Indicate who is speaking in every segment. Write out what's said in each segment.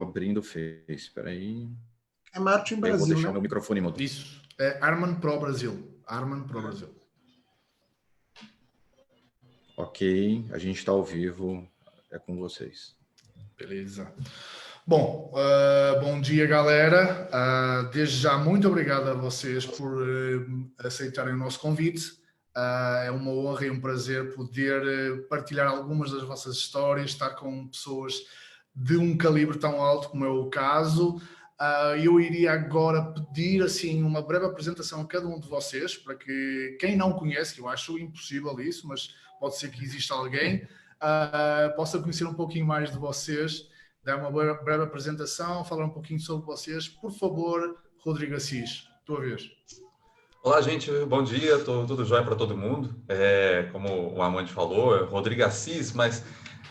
Speaker 1: abrindo o Face, espera aí.
Speaker 2: É Martin Brasil,
Speaker 1: eu vou deixar
Speaker 2: né?
Speaker 1: o meu microfone mutado.
Speaker 3: Isso, é Arman Pro Brasil. Arman Pro Brasil.
Speaker 1: Ok, a gente está ao vivo, é com vocês.
Speaker 3: Beleza. Bom, bom dia, galera. Desde já, muito obrigado a vocês por aceitarem o nosso convite. É uma honra e um prazer poder partilhar algumas das vossas histórias, estar com pessoas de um calibre tão alto como é o caso. Eu iria agora pedir assim uma breve apresentação a cada um de vocês, para que quem não conhece, que eu acho impossível isso, mas pode ser que exista alguém, possa conhecer um pouquinho mais de vocês, dar uma breve apresentação, falar um pouquinho sobre vocês. Por favor, Rodrigo Assis, tua vez.
Speaker 4: Olá, gente, bom dia, tudo jóia para todo mundo. Como o Amande falou, é Rodrigo Assis, mas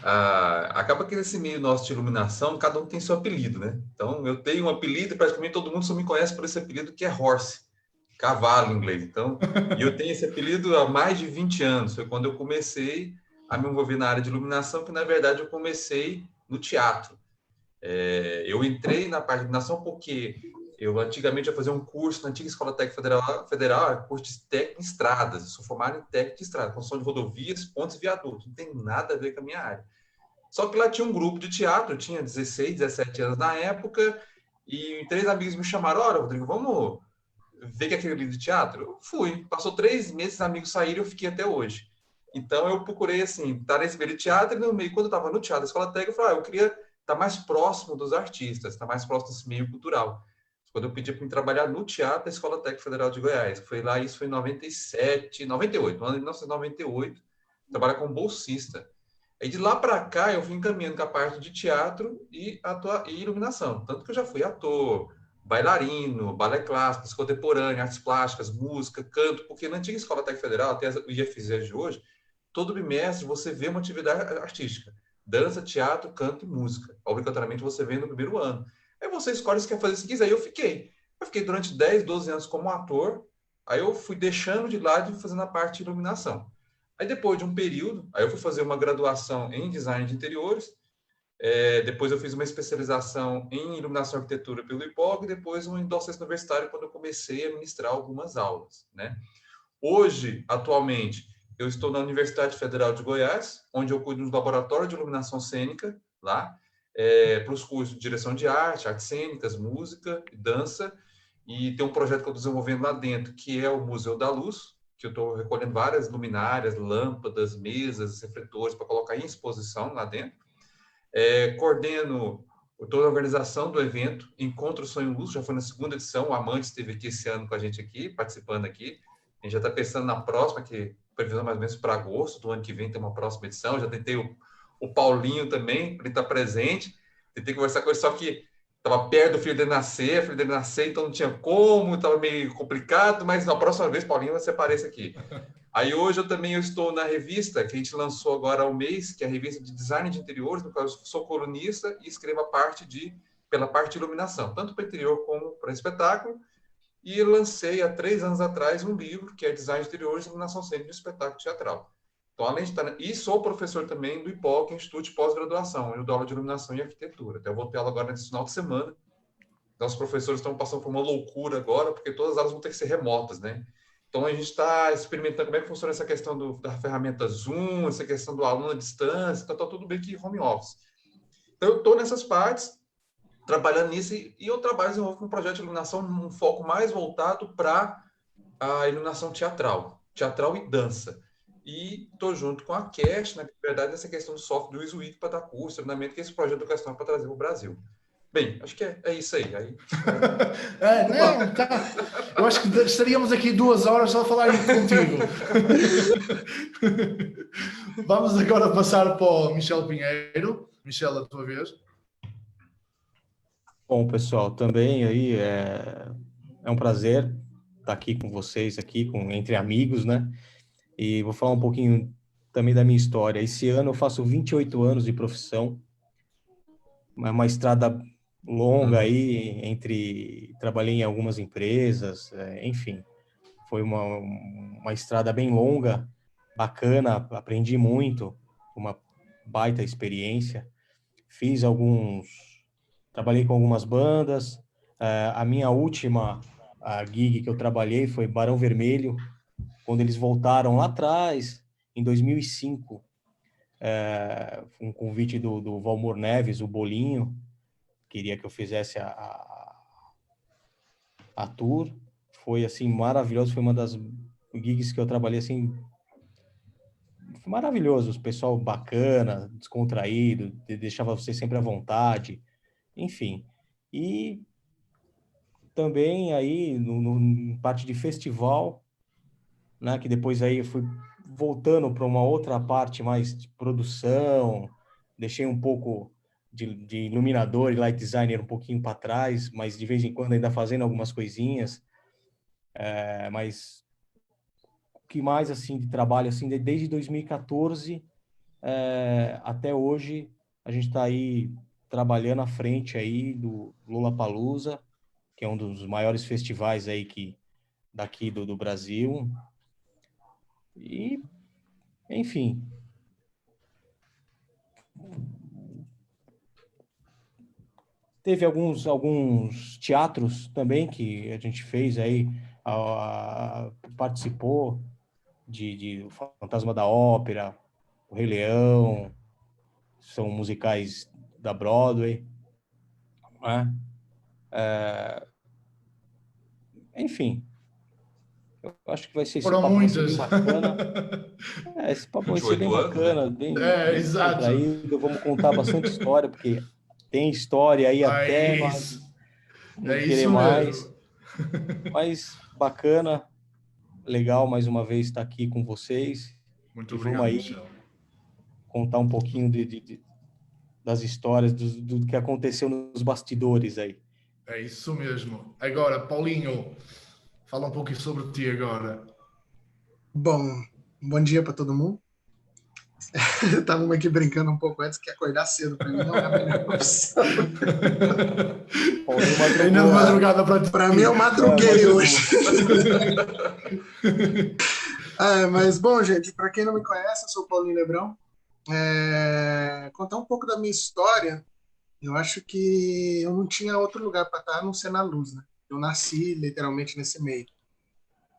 Speaker 4: acaba que nesse meio nosso de iluminação, cada um tem seu apelido, né? Então, eu tenho um apelido e praticamente todo mundo só me conhece por esse apelido, que é Horse, cavalo em inglês. Então, e eu tenho esse apelido há mais de 20 anos, foi quando eu comecei a me envolver na área de iluminação, que na verdade eu comecei no teatro. Eu entrei na parte de iluminação porque eu antigamente ia fazer um curso na antiga Escola Técnica Federal, curso de técnico em estradas. Eu sou formado em técnico de estrada, construção de rodovias, pontes e viadutos. Não tem nada a ver com a minha área. Só que lá tinha um grupo de teatro, eu tinha 16, 17 anos na época, e 3 amigos me chamaram: olha, Rodrigo, vamos ver que é aquele livro de teatro? Eu fui. Passou 3 meses, amigos saíram, eu fiquei até hoje. Então eu procurei, assim, estar nesse meio de teatro, e no meio, quando eu estava no teatro da Escola Técnica, eu falei: eu queria estar mais próximo dos artistas, estar mais próximo desse meio cultural. Quando eu pedi para me trabalhar no teatro da Escola Técnica Federal de Goiás, foi lá, isso foi em 97, 98, no ano de 1998, trabalhar como bolsista. Aí de lá para cá eu vim caminhando com a parte de teatro e iluminação, tanto que eu já fui ator, bailarino, balé clássico, contemporâneo, artes plásticas, música, canto, porque na antiga Escola Técnica Federal, até o IFZ de hoje, todo bimestre você vê uma atividade artística, dança, teatro, canto e música. Obrigatoriamente você vê no primeiro ano. Aí você escolhe se quer fazer se quiser. Aí eu fiquei durante 10, 12 anos como ator. Aí eu fui deixando de lado e fazendo a parte de iluminação. Aí depois de um período, aí eu fui fazer uma graduação em design de interiores. Depois eu fiz uma especialização em iluminação e arquitetura pelo IPOG, e depois uma em docência universitária, quando eu comecei a ministrar algumas aulas, né? Hoje, atualmente, eu estou na Universidade Federal de Goiás, onde eu cuido do laboratório de iluminação cênica lá, para os cursos de direção de arte, artes cênicas, música e dança. E tem um projeto que eu estou desenvolvendo lá dentro, que é o Museu da Luz, que eu estou recolhendo várias luminárias, lâmpadas, mesas, refletores para colocar em exposição lá dentro. Coordeno toda a organização do evento Encontro Sonho Luz, já foi na 2ª edição, o Amante esteve aqui esse ano com a gente aqui, participando aqui. A gente já está pensando na próxima, que previsão mais ou menos para agosto do ano que vem tem uma próxima edição. Já tentei o Paulinho também, para ele estar presente. Tentei conversar com ele, só que estava perto do filho dele nascer, então não tinha como, estava meio complicado, mas na próxima vez, Paulinho, você aparece aqui. Aí hoje eu estou na revista, que a gente lançou agora há um mês, que é a revista de design de interiores, no qual eu sou colunista e escrevo pela parte de iluminação, tanto para interior como para espetáculo. E lancei há 3 anos atrás um livro que é Design de Interiores e Iluminação Cênica de Espetáculo Teatral. Então, além de estar... E sou professor também do IPOC, Instituto de Pós-Graduação, onde eu dou aula de Iluminação e Arquitetura. Até eu vou ter aula agora nesse final de semana. Nossos professores estão passando por uma loucura agora, porque todas as aulas vão ter que ser remotas, né? Então, a gente está experimentando como é que funciona essa questão da ferramenta Zoom, essa questão do aluno à distância, então está tudo bem que home office. Então, eu estou nessas partes, trabalhando nisso, e eu desenvolvo com um projeto de iluminação um foco mais voltado para a iluminação teatral e dança. E estou junto com a Cash, na verdade, nessa questão do software do Isuíque para dar curso, treinamento, que esse projeto educacional para trazer para o Brasil. Bem, acho que é isso aí.
Speaker 3: Não, tá. Eu acho que estaríamos aqui 2 horas só a falar contigo. Vamos agora passar para o Michel Pinheiro. Michel, a tua vez.
Speaker 5: Bom, pessoal, também aí é um prazer estar aqui com vocês, aqui entre amigos, né? E vou falar um pouquinho também da minha história. Esse ano eu faço 28 anos de profissão, uma estrada longa aí, trabalhei em algumas empresas, enfim, foi uma estrada bem longa, bacana, aprendi muito, uma baita experiência, fiz alguns trabalhei com algumas bandas. A minha última gig que eu trabalhei foi Barão Vermelho, quando eles voltaram lá atrás, em 2005. Um convite do Valmor Neves, o Bolinho, queria que eu fizesse a tour. Foi, assim, maravilhoso. Foi uma das gigs que eu trabalhei, assim, foi maravilhoso. O pessoal bacana, descontraído, deixava você sempre à vontade, enfim. E também aí, no parte de festival, né, que depois aí eu fui voltando para uma outra parte mais de produção, deixei um pouco de iluminador e light designer um pouquinho para trás, mas de vez em quando ainda fazendo algumas coisinhas. Mas o que mais, assim, de trabalho, assim, desde 2014 até hoje, a gente está aí trabalhando à frente aí do Lollapalooza, que é um dos maiores festivais aí daqui do Brasil. E, enfim, teve alguns teatros também que a gente fez aí, participou de Fantasma da Ópera, O Rei Leão, são musicais da Broadway, né? Enfim, eu acho que esse
Speaker 3: Foram
Speaker 5: papo vai ser bem
Speaker 3: muitas.
Speaker 5: bacana. Esse papo vai ser bem
Speaker 4: 28 anos, né?
Speaker 5: bacana, bem
Speaker 3: Exato.
Speaker 5: descontraído. Vamos contar bastante história, porque tem história aí até
Speaker 3: É
Speaker 5: nós
Speaker 3: isso.
Speaker 5: não
Speaker 3: É
Speaker 5: querer
Speaker 3: isso
Speaker 5: mais.
Speaker 3: mesmo.
Speaker 5: Mas bacana, legal mais uma vez estar aqui com vocês.
Speaker 3: Muito
Speaker 5: E vamos
Speaker 3: obrigado,
Speaker 5: aí
Speaker 3: Michel.
Speaker 5: contar um pouquinho das histórias, do que aconteceu nos bastidores aí.
Speaker 3: É isso mesmo. Agora, Paulinho, fala um pouquinho sobre ti agora.
Speaker 2: Bom dia para todo mundo. Estávamos aqui brincando um pouco antes que acordar cedo para mim não é a melhor opção.
Speaker 3: Ainda de madrugada para ti.
Speaker 2: Para mim eu madruguei hoje. Mas bom, gente, para quem não me conhece, eu sou o Paulinho Lebrão. Contar um pouco da minha história. Eu acho que eu não tinha outro lugar para estar a não ser na luz, né? Eu nasci literalmente nesse meio.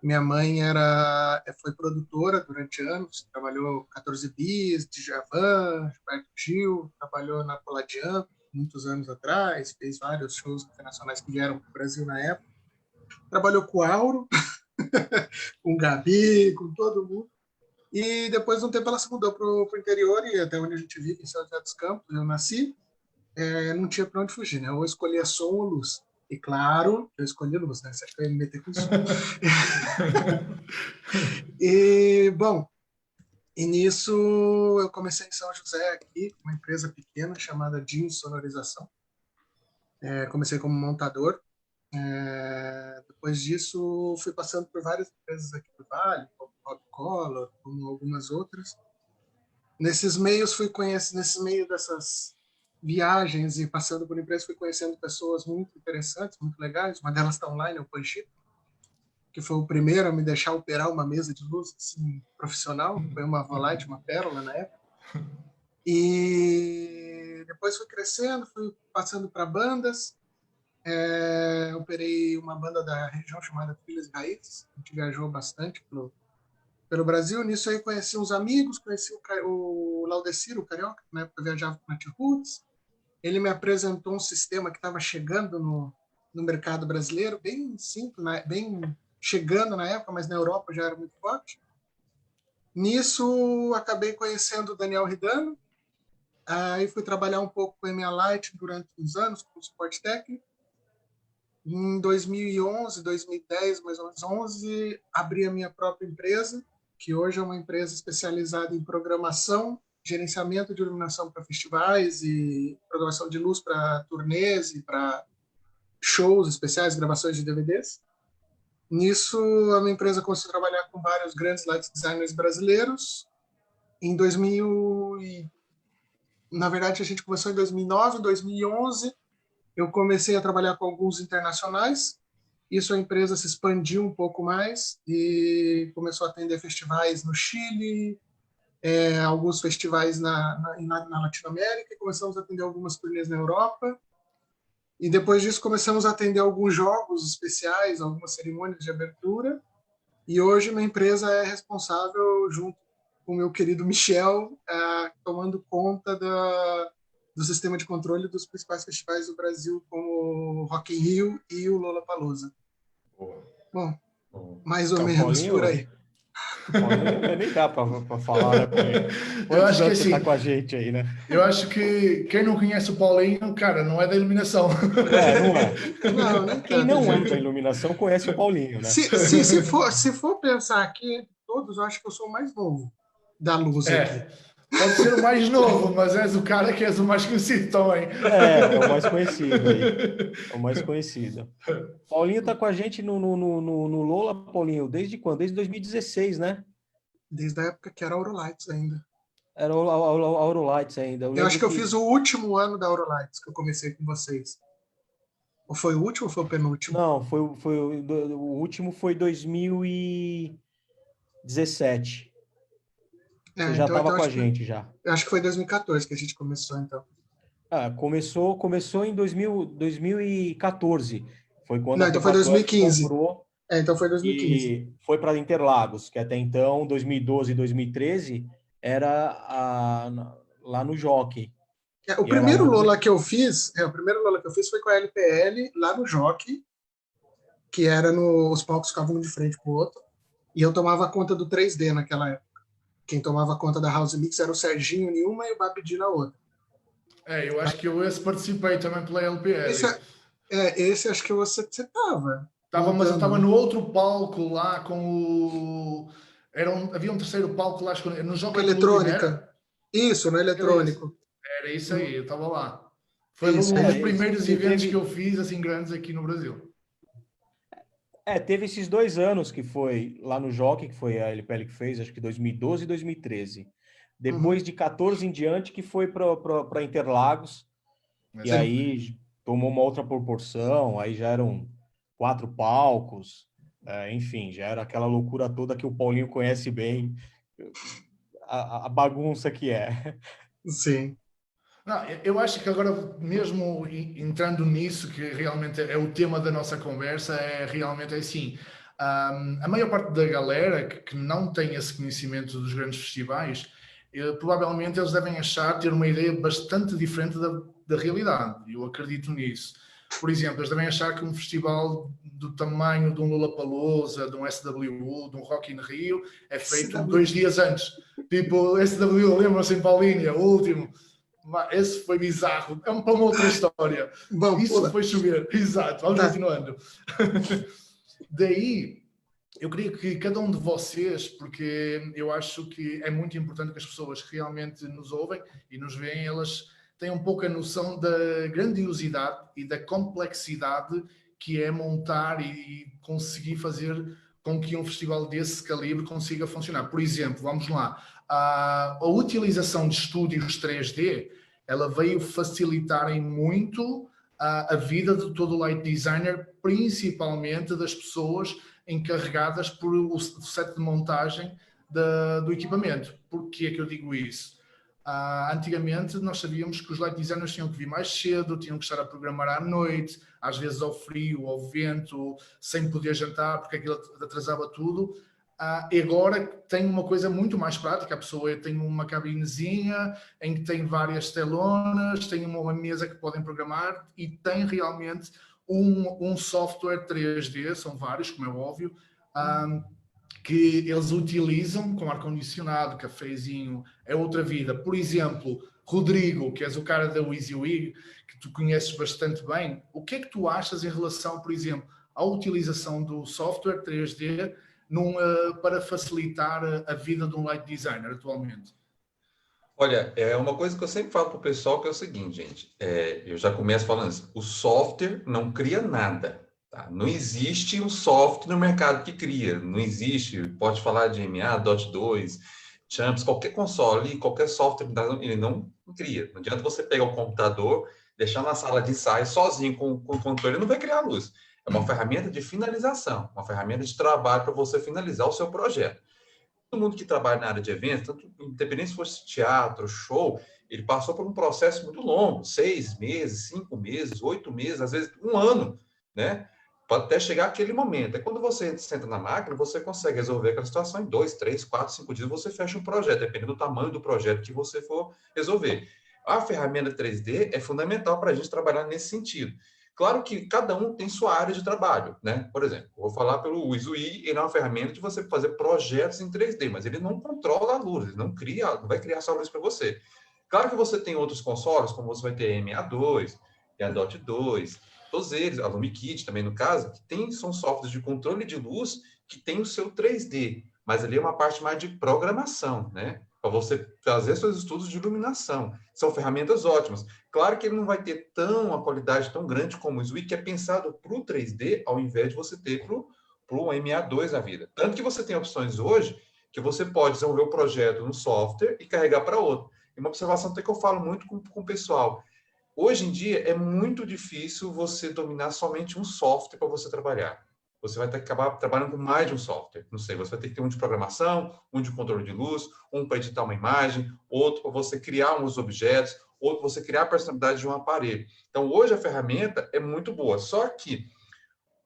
Speaker 2: Minha mãe foi produtora durante anos, trabalhou 14 Bis, Djavan, Gilberto Gil, trabalhou na Palladian muitos anos atrás, fez vários shows internacionais que vieram para o Brasil na época. Trabalhou com o Auro, com o Gabi, com todo mundo. E depois de um tempo ela se mudou para o interior, e até onde a gente vive, em São José dos Campos, eu nasci, não tinha para onde fugir, né? Ou escolhia som ou luz. E claro, eu escolhi luz, né? Você acha que eu ia me meter com isso? E, bom, nisso eu comecei em São José aqui, uma empresa pequena chamada DIN Sonorização. Comecei como montador. Depois disso, fui passando por várias empresas aqui do Vale, como Rock Color, como algumas outras. Nesses meios nesse meio dessas viagens e passando por empresas, fui conhecendo pessoas muito interessantes, muito legais. Uma delas está online, é o Panchito, que foi o primeiro a me deixar operar uma mesa de luz assim, profissional. Foi uma Volite, uma Pérola na época. E depois fui crescendo, fui passando para bandas. Operei uma banda da região chamada Filhas e Raízes. A gente viajou bastante pelo Brasil. Nisso aí conheci uns amigos, conheci o Laudeciro, o Carioca, na época eu viajava com o Nat Roots. Ele me apresentou um sistema que estava chegando no mercado brasileiro, bem simples, bem chegando na época, mas na Europa já era muito forte. Nisso, acabei conhecendo o Daniel Ridano. Aí fui trabalhar um pouco com a EMEA Light durante uns anos, com suporte técnico. Em 2011, 2010, mais ou menos 11, abri a minha própria empresa, que hoje é uma empresa especializada em programação, gerenciamento de iluminação para festivais e programação de luz para turnês e para shows especiais, gravações de DVDs. Nisso, a minha empresa começou a trabalhar com vários grandes light designers brasileiros. Em 2000, na verdade, a gente começou em 2009, 2011, eu comecei a trabalhar com alguns internacionais. Isso a empresa se expandiu um pouco mais e começou a atender festivais no Chile, alguns festivais na Latinoamérica, e começamos a atender algumas turnês na Europa. E depois disso começamos a atender alguns jogos especiais, algumas cerimônias de abertura. E hoje minha empresa é responsável, junto com o meu querido Michel, tomando conta do sistema de controle dos principais festivais do Brasil, como o Rock in Rio e o Lollapalooza.
Speaker 4: Boa.
Speaker 2: Bom,
Speaker 4: Boa.
Speaker 2: mais ou
Speaker 5: Então,
Speaker 2: menos
Speaker 5: Paulinho,
Speaker 2: por aí.
Speaker 5: Paulinho, nem dá para falar, né, Paulinho?
Speaker 3: Eu
Speaker 5: Quantos
Speaker 3: acho que
Speaker 5: anos você
Speaker 3: assim,
Speaker 5: tá com a gente aí, né?
Speaker 3: eu acho que quem não conhece o Paulinho, cara, não é da iluminação.
Speaker 5: Não é.
Speaker 2: Não, nem
Speaker 5: Quem
Speaker 2: tanto,
Speaker 5: não é da
Speaker 2: gente.
Speaker 5: iluminação conhece o Paulinho, né?
Speaker 2: Se for pensar aqui, entre todos, eu acho que eu sou o mais novo da luz aqui.
Speaker 3: Pode ser o mais novo, mas és o cara que és o mais conhecido também.
Speaker 5: É o mais conhecido aí. É o mais conhecido. Paulinho tá com a gente no Lola, Paulinho, desde quando? Desde 2016, né?
Speaker 2: Desde a época que era Aurolights ainda.
Speaker 5: Era o Aurolights ainda.
Speaker 2: Eu acho que eu fiz o último ano da Aurolights, que eu comecei com vocês. Ou foi o último ou foi o penúltimo?
Speaker 5: Não, o último foi 2017. Você já
Speaker 2: Então
Speaker 5: estava com a
Speaker 2: acho que,
Speaker 5: gente já.
Speaker 2: eu acho que foi 2014 que a gente começou, então.
Speaker 5: Começou em 2014. Foi quando
Speaker 2: Não,
Speaker 5: a
Speaker 2: então foi
Speaker 5: Tecla Plus
Speaker 2: 2015.
Speaker 5: comprou
Speaker 2: Então foi 2015.
Speaker 5: e foi para Interlagos, que até então, 2012 e 2013, era lá no Jockey.
Speaker 2: O
Speaker 5: E era
Speaker 2: primeiro
Speaker 5: onde...
Speaker 2: Lola que eu fiz, foi com a LPL, lá no Jockey, que era os palcos ficavam um de frente pro outro, e eu tomava conta do 3D naquela época. Quem tomava conta da House Mix era o Serginho em uma e o Babidi na outra.
Speaker 3: Eu acho que eu participei também pela LPL.
Speaker 2: Esse acho que você estava.
Speaker 3: Mas eu estava no outro palco lá com o... Havia um terceiro palco lá no Jockey Club,
Speaker 2: eletrônica. Isso, no eletrônico.
Speaker 3: Era isso aí, eu estava lá. Foi um dos primeiros eventos que eu fiz, assim, grandes aqui no Brasil.
Speaker 5: Teve esses 2 anos que foi lá no Jockey, que foi a LPL que fez, acho que 2012 e 2013. Depois de 14 em diante, que foi para Interlagos. E aí tomou uma outra proporção, aí já eram 4 palcos, enfim, já era aquela loucura toda que o Paulinho conhece bem, a bagunça que é.
Speaker 2: Sim.
Speaker 3: Não, eu acho que agora, mesmo entrando nisso, que realmente é o tema da nossa conversa, realmente assim, a maior parte da galera que não tem esse conhecimento dos grandes festivais, provavelmente eles devem ter uma ideia bastante diferente da realidade. Eu acredito nisso. Por exemplo, eles devem achar que um festival do tamanho de um Lollapalooza, de um SWU, de um Rock in Rio, é feito 2 dias antes. Tipo, SWU, lembram-se em Paulínia, o último. Esse foi bizarro. Para uma outra história. Isso foi chover. Exato. Vamos continuando. Daí, eu queria que cada um de vocês, porque eu acho que é muito importante que as pessoas que realmente nos ouvem e nos veem, elas tenham um pouco a noção da grandiosidade e da complexidade que é montar e conseguir fazer com que um festival desse calibre consiga funcionar. Por exemplo, vamos lá, a utilização de estúdios 3D, ela veio facilitar em muito a vida de todo o light designer, principalmente das pessoas encarregadas por o set de montagem do equipamento. Por que é que eu digo isso? Antigamente nós sabíamos que os light designers tinham que vir mais cedo, tinham que estar a programar à noite, às vezes ao frio, ao vento, sem poder jantar, porque aquilo atrasava tudo. E agora tem uma coisa muito mais prática, a pessoa tem uma cabinezinha em que tem várias telonas, tem uma mesa que podem programar e tem realmente um software 3D, são vários, como é óbvio, que eles utilizam com ar-condicionado, cafezinho, é outra vida. Por exemplo, Rodrigo, que és o cara da WYSIWYG, que tu conheces bastante bem, o que é que tu achas em relação, por exemplo, à utilização do software 3D para facilitar a vida de um light designer atualmente?
Speaker 4: Olha, é uma coisa que eu sempre falo para o pessoal, que é o seguinte, gente, eu já começo falando assim, o software não cria nada. Tá? Não existe um software no mercado que cria, não existe, pode falar de MA, Dot 2, Champs, qualquer console, qualquer software, ele não cria. Não adianta você pegar o computador, deixar na sala de ensaio sozinho com o controle, ele não vai criar luz. É uma ferramenta de finalização, uma ferramenta de trabalho para você finalizar o seu projeto. todo mundo que trabalha na área de eventos, tanto independente se fosse teatro, show, ele passou por um processo muito longo, 6 meses, 5 meses, 8 meses, às vezes 1 ano, né? Pode até chegar aquele momento. É quando você senta na máquina, você consegue resolver aquela situação em 2, 3, 4, 5 dias, você fecha um projeto, dependendo do tamanho do projeto que você for resolver. A ferramenta 3D é fundamental para a gente trabalhar nesse sentido. Claro que cada um tem sua área de trabalho, né? Por exemplo, eu vou falar pelo Luiz. O I, ele é uma ferramenta de você fazer projetos em 3D, mas ele não controla a luz, ele não vai criar essa luz para você. Claro que você tem outros consoles, como você vai ter MA2, a Dot 2, todos eles, a LumiKit também no caso, que são softwares de controle de luz que tem o seu 3D, mas ali é uma parte mais de programação, né? Para você fazer seus estudos de iluminação. São ferramentas ótimas. Claro que ele não vai ter uma qualidade tão grande como o Zwik, que é pensado para o 3D, ao invés de você ter para o MA2 na vida. Tanto que você tem opções hoje que você pode desenvolver o projeto no software e carregar para outro. E uma observação até que eu falo muito com o pessoal. Hoje em dia é muito difícil você dominar somente um software para você trabalhar. Você vai ter que acabar trabalhando com mais de um software. Não sei, você vai ter que ter um de programação, um de controle de luz, um para editar uma imagem, outro para você criar uns objetos, outro para você criar a personalidade de um aparelho. Então, hoje a ferramenta é muito boa. Só que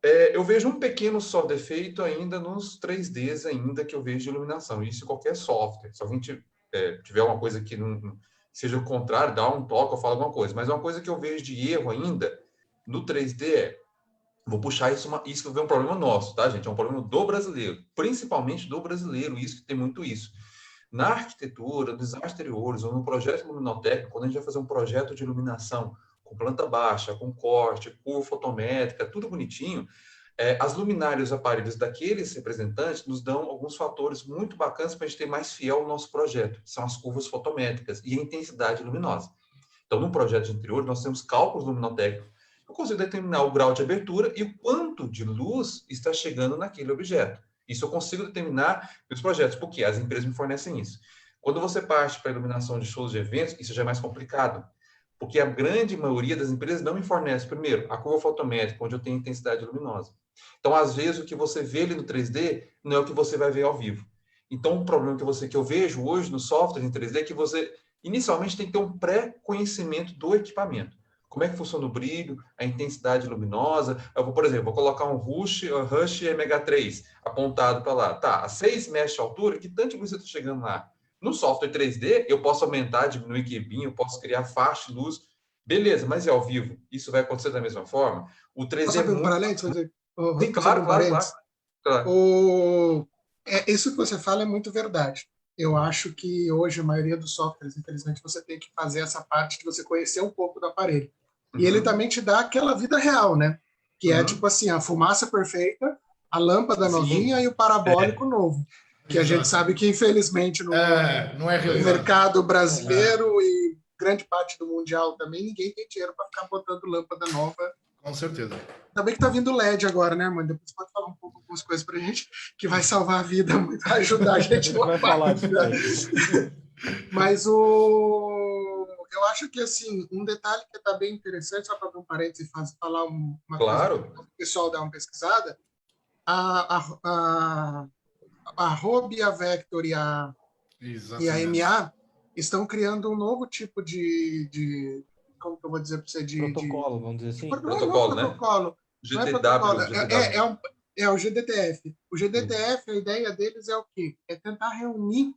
Speaker 4: eu vejo um pequeno só defeito ainda nos 3Ds ainda que eu vejo de iluminação. Isso em qualquer software. Se alguém tiver uma coisa que não seja o contrário, dá um toque ou fala alguma coisa. Mas uma coisa que eu vejo de erro ainda no 3D vou puxar isso que é um problema nosso, tá, gente? É um problema do brasileiro, principalmente do brasileiro, isso que tem muito isso. Na arquitetura, nos exteriores, ou no projeto luminotécnico, quando a gente vai fazer um projeto de iluminação com planta baixa, com corte, curva fotométrica, tudo bonitinho, as luminárias e os aparelhos daqueles representantes nos dão alguns fatores muito bacanas para a gente ter mais fiel ao nosso projeto, são as curvas fotométricas e a intensidade luminosa. Então, no projeto de interior, nós temos cálculos luminotécnicos. Eu consigo determinar o grau de abertura e o quanto de luz está chegando naquele objeto. Isso eu consigo determinar nos projetos, porque as empresas me fornecem isso. Quando você parte para a iluminação de shows de eventos, isso já é mais complicado, porque a grande maioria das empresas não me fornece, primeiro, a curva fotométrica, onde eu tenho intensidade luminosa. Então, às vezes, o que você vê ali no 3D não é o que você vai ver ao vivo. Então, o problema que eu vejo hoje no software em 3D é que você, inicialmente, tem que ter um pré-conhecimento do equipamento. Como é que funciona o brilho, a intensidade luminosa. Eu vou, por exemplo, vou colocar um Rush MH3 apontado para lá. Tá, a 6 metros de altura, que tanto de luz eu estou chegando lá? No software 3D, eu posso aumentar, diminuir QBIM, eu posso criar faixa de luz. Beleza, mas e ao vivo? Isso vai acontecer da mesma forma? O 3D
Speaker 2: Posso abrir um parênteses?
Speaker 4: Sim, claro.
Speaker 2: Isso que você fala é muito verdade. Eu acho que hoje a maioria dos softwares, infelizmente, você tem que fazer essa parte de você conhecer um pouco do aparelho. E ele também te dá aquela vida real, né? Que é tipo assim, a fumaça perfeita, a lâmpada novinha e o parabólico novo. Que a gente sabe que, infelizmente,
Speaker 3: não é
Speaker 2: no mercado brasileiro e grande parte do mundial também, ninguém tem dinheiro para ficar botando lâmpada nova.
Speaker 3: Com certeza.
Speaker 2: Também que tá vindo LED agora, né, mano? Depois pode falar um pouco algumas coisas pra gente que vai salvar a vida, vai ajudar a gente.
Speaker 5: Vai falar disso aí.
Speaker 2: Mas eu acho que, assim, um detalhe que tá bem interessante, só para abrir um parênteses e falar uma coisa para o pessoal dar uma pesquisada, a Robi, a Vector e a MA estão criando um novo tipo de como que eu vou dizer para você?
Speaker 5: Protocolo, vamos dizer assim.
Speaker 4: Protocolo, né?
Speaker 2: GTW. É o GDTF. O GDTF, a ideia deles é o quê? É tentar reunir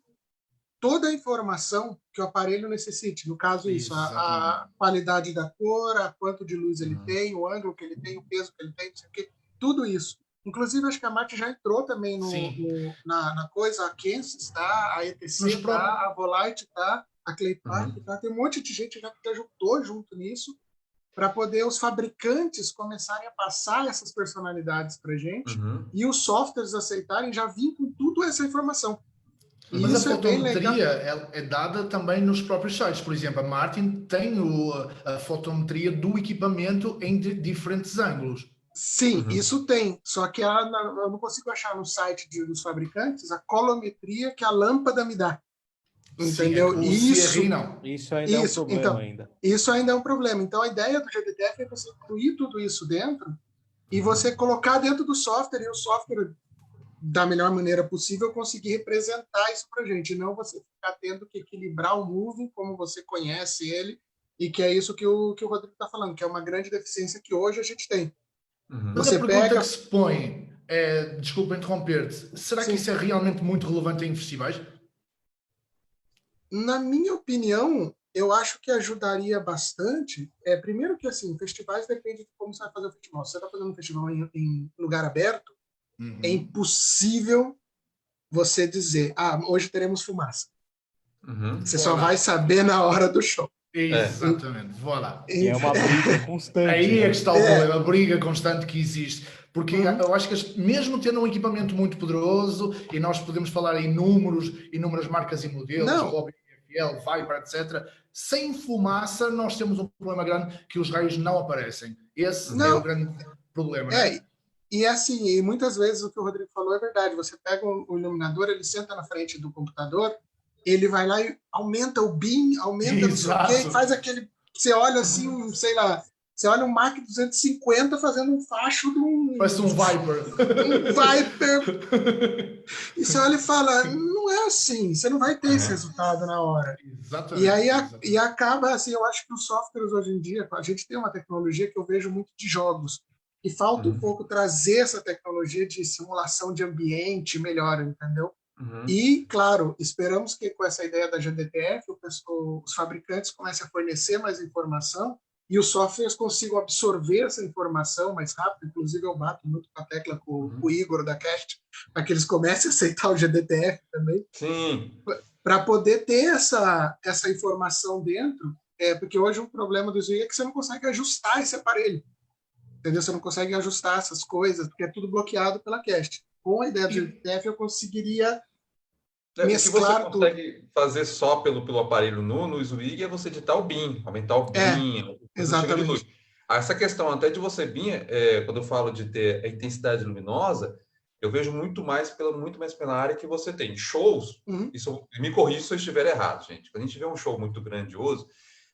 Speaker 2: toda a informação que o aparelho necessite. No caso, isso, a qualidade da cor, a quanto de luz ele tem, o ângulo que ele tem, o peso que ele tem, não sei o quê, tudo isso. Inclusive, acho que a Marte já entrou também na coisa, a Kensys, tá? A ETC, tá? A Volite, tá? A Claypark, tá? Tem um monte de gente já que já juntou junto nisso para poder os fabricantes começarem a passar essas personalidades para a gente e os softwares aceitarem já vir com tudo essa informação.
Speaker 3: Mas isso a fotometria é dada também nos próprios sites. Por exemplo, a Martin tem a fotometria do equipamento em diferentes ângulos.
Speaker 2: Sim, isso tem. Só que eu não consigo achar no site dos fabricantes a colometria que a lâmpada me dá. Entendeu?
Speaker 5: Isso ainda é um problema.
Speaker 2: Então, isso ainda é um problema. Então, a ideia do GDTF é você incluir tudo isso dentro e você colocar dentro do software, e o software da melhor maneira possível, conseguir representar isso para a gente, não você ficar tendo que equilibrar o moving como você conhece ele, e que é isso que o Rodrigo está falando, que é uma grande deficiência que hoje a gente tem.
Speaker 3: Mas a pergunta que se põe é, desculpa interromper-te, será que isso é realmente muito relevante em festivais?
Speaker 2: Na minha opinião, eu acho que ajudaria bastante. Primeiro que, assim, festivais depende de como você vai fazer o festival. Se você está fazendo um festival em lugar aberto, é impossível você dizer, hoje teremos fumaça. Você só vai saber na hora do show.
Speaker 3: Exatamente, voilà.
Speaker 5: E é uma briga constante.
Speaker 3: Aí é que está o problema, a briga constante que existe. Porque eu acho que mesmo tendo um equipamento muito poderoso, e nós podemos falar em números, inúmeras marcas e modelos, Hobby, FL, Viper, etc., sem fumaça nós temos um problema grande que os raios não aparecem. Esse é o grande problema. Né?
Speaker 2: E assim, e muitas vezes o que o Rodrigo falou é verdade. Você pega o iluminador, ele senta na frente do computador, ele vai lá e aumenta o beam, aumenta não sei o quê, faz aquele... Você olha assim, sei lá, você olha um Mach 250 fazendo um facho de um...
Speaker 3: Parece um Viper.
Speaker 2: Um Viper. E você olha e fala, não é assim, você não vai ter esse resultado na hora.
Speaker 3: Exatamente.
Speaker 2: E aí e acaba assim, eu acho que os softwares hoje em dia, a gente tem uma tecnologia que eu vejo muito de jogos, e falta um pouco trazer essa tecnologia de simulação de ambiente melhor, entendeu? E, claro, esperamos que com essa ideia da GDTF, os fabricantes comecem a fornecer mais informação e os softwares consigam absorver essa informação mais rápido. Inclusive, eu bato muito com a tecla com o Igor da Cast, para que eles comecem a aceitar o GDTF também.
Speaker 4: Sim.
Speaker 2: Para poder ter essa informação dentro, porque hoje um problema do Zwig é que você não consegue ajustar esse aparelho. Entendeu? Você não consegue ajustar essas coisas, porque é tudo bloqueado pela Cast. Com a ideia do GDTF, eu conseguiria mesclar tudo.
Speaker 4: O que você consegue fazer só pelo aparelho no Zwig é você editar o BIM, aumentar o BIM.
Speaker 2: Exatamente.
Speaker 4: Essa questão até de você BIM, quando eu falo de ter a intensidade luminosa, eu vejo muito mais pela área que você tem. Shows, isso, me corrija se eu estiver errado, gente. Quando a gente vê um show muito grandioso,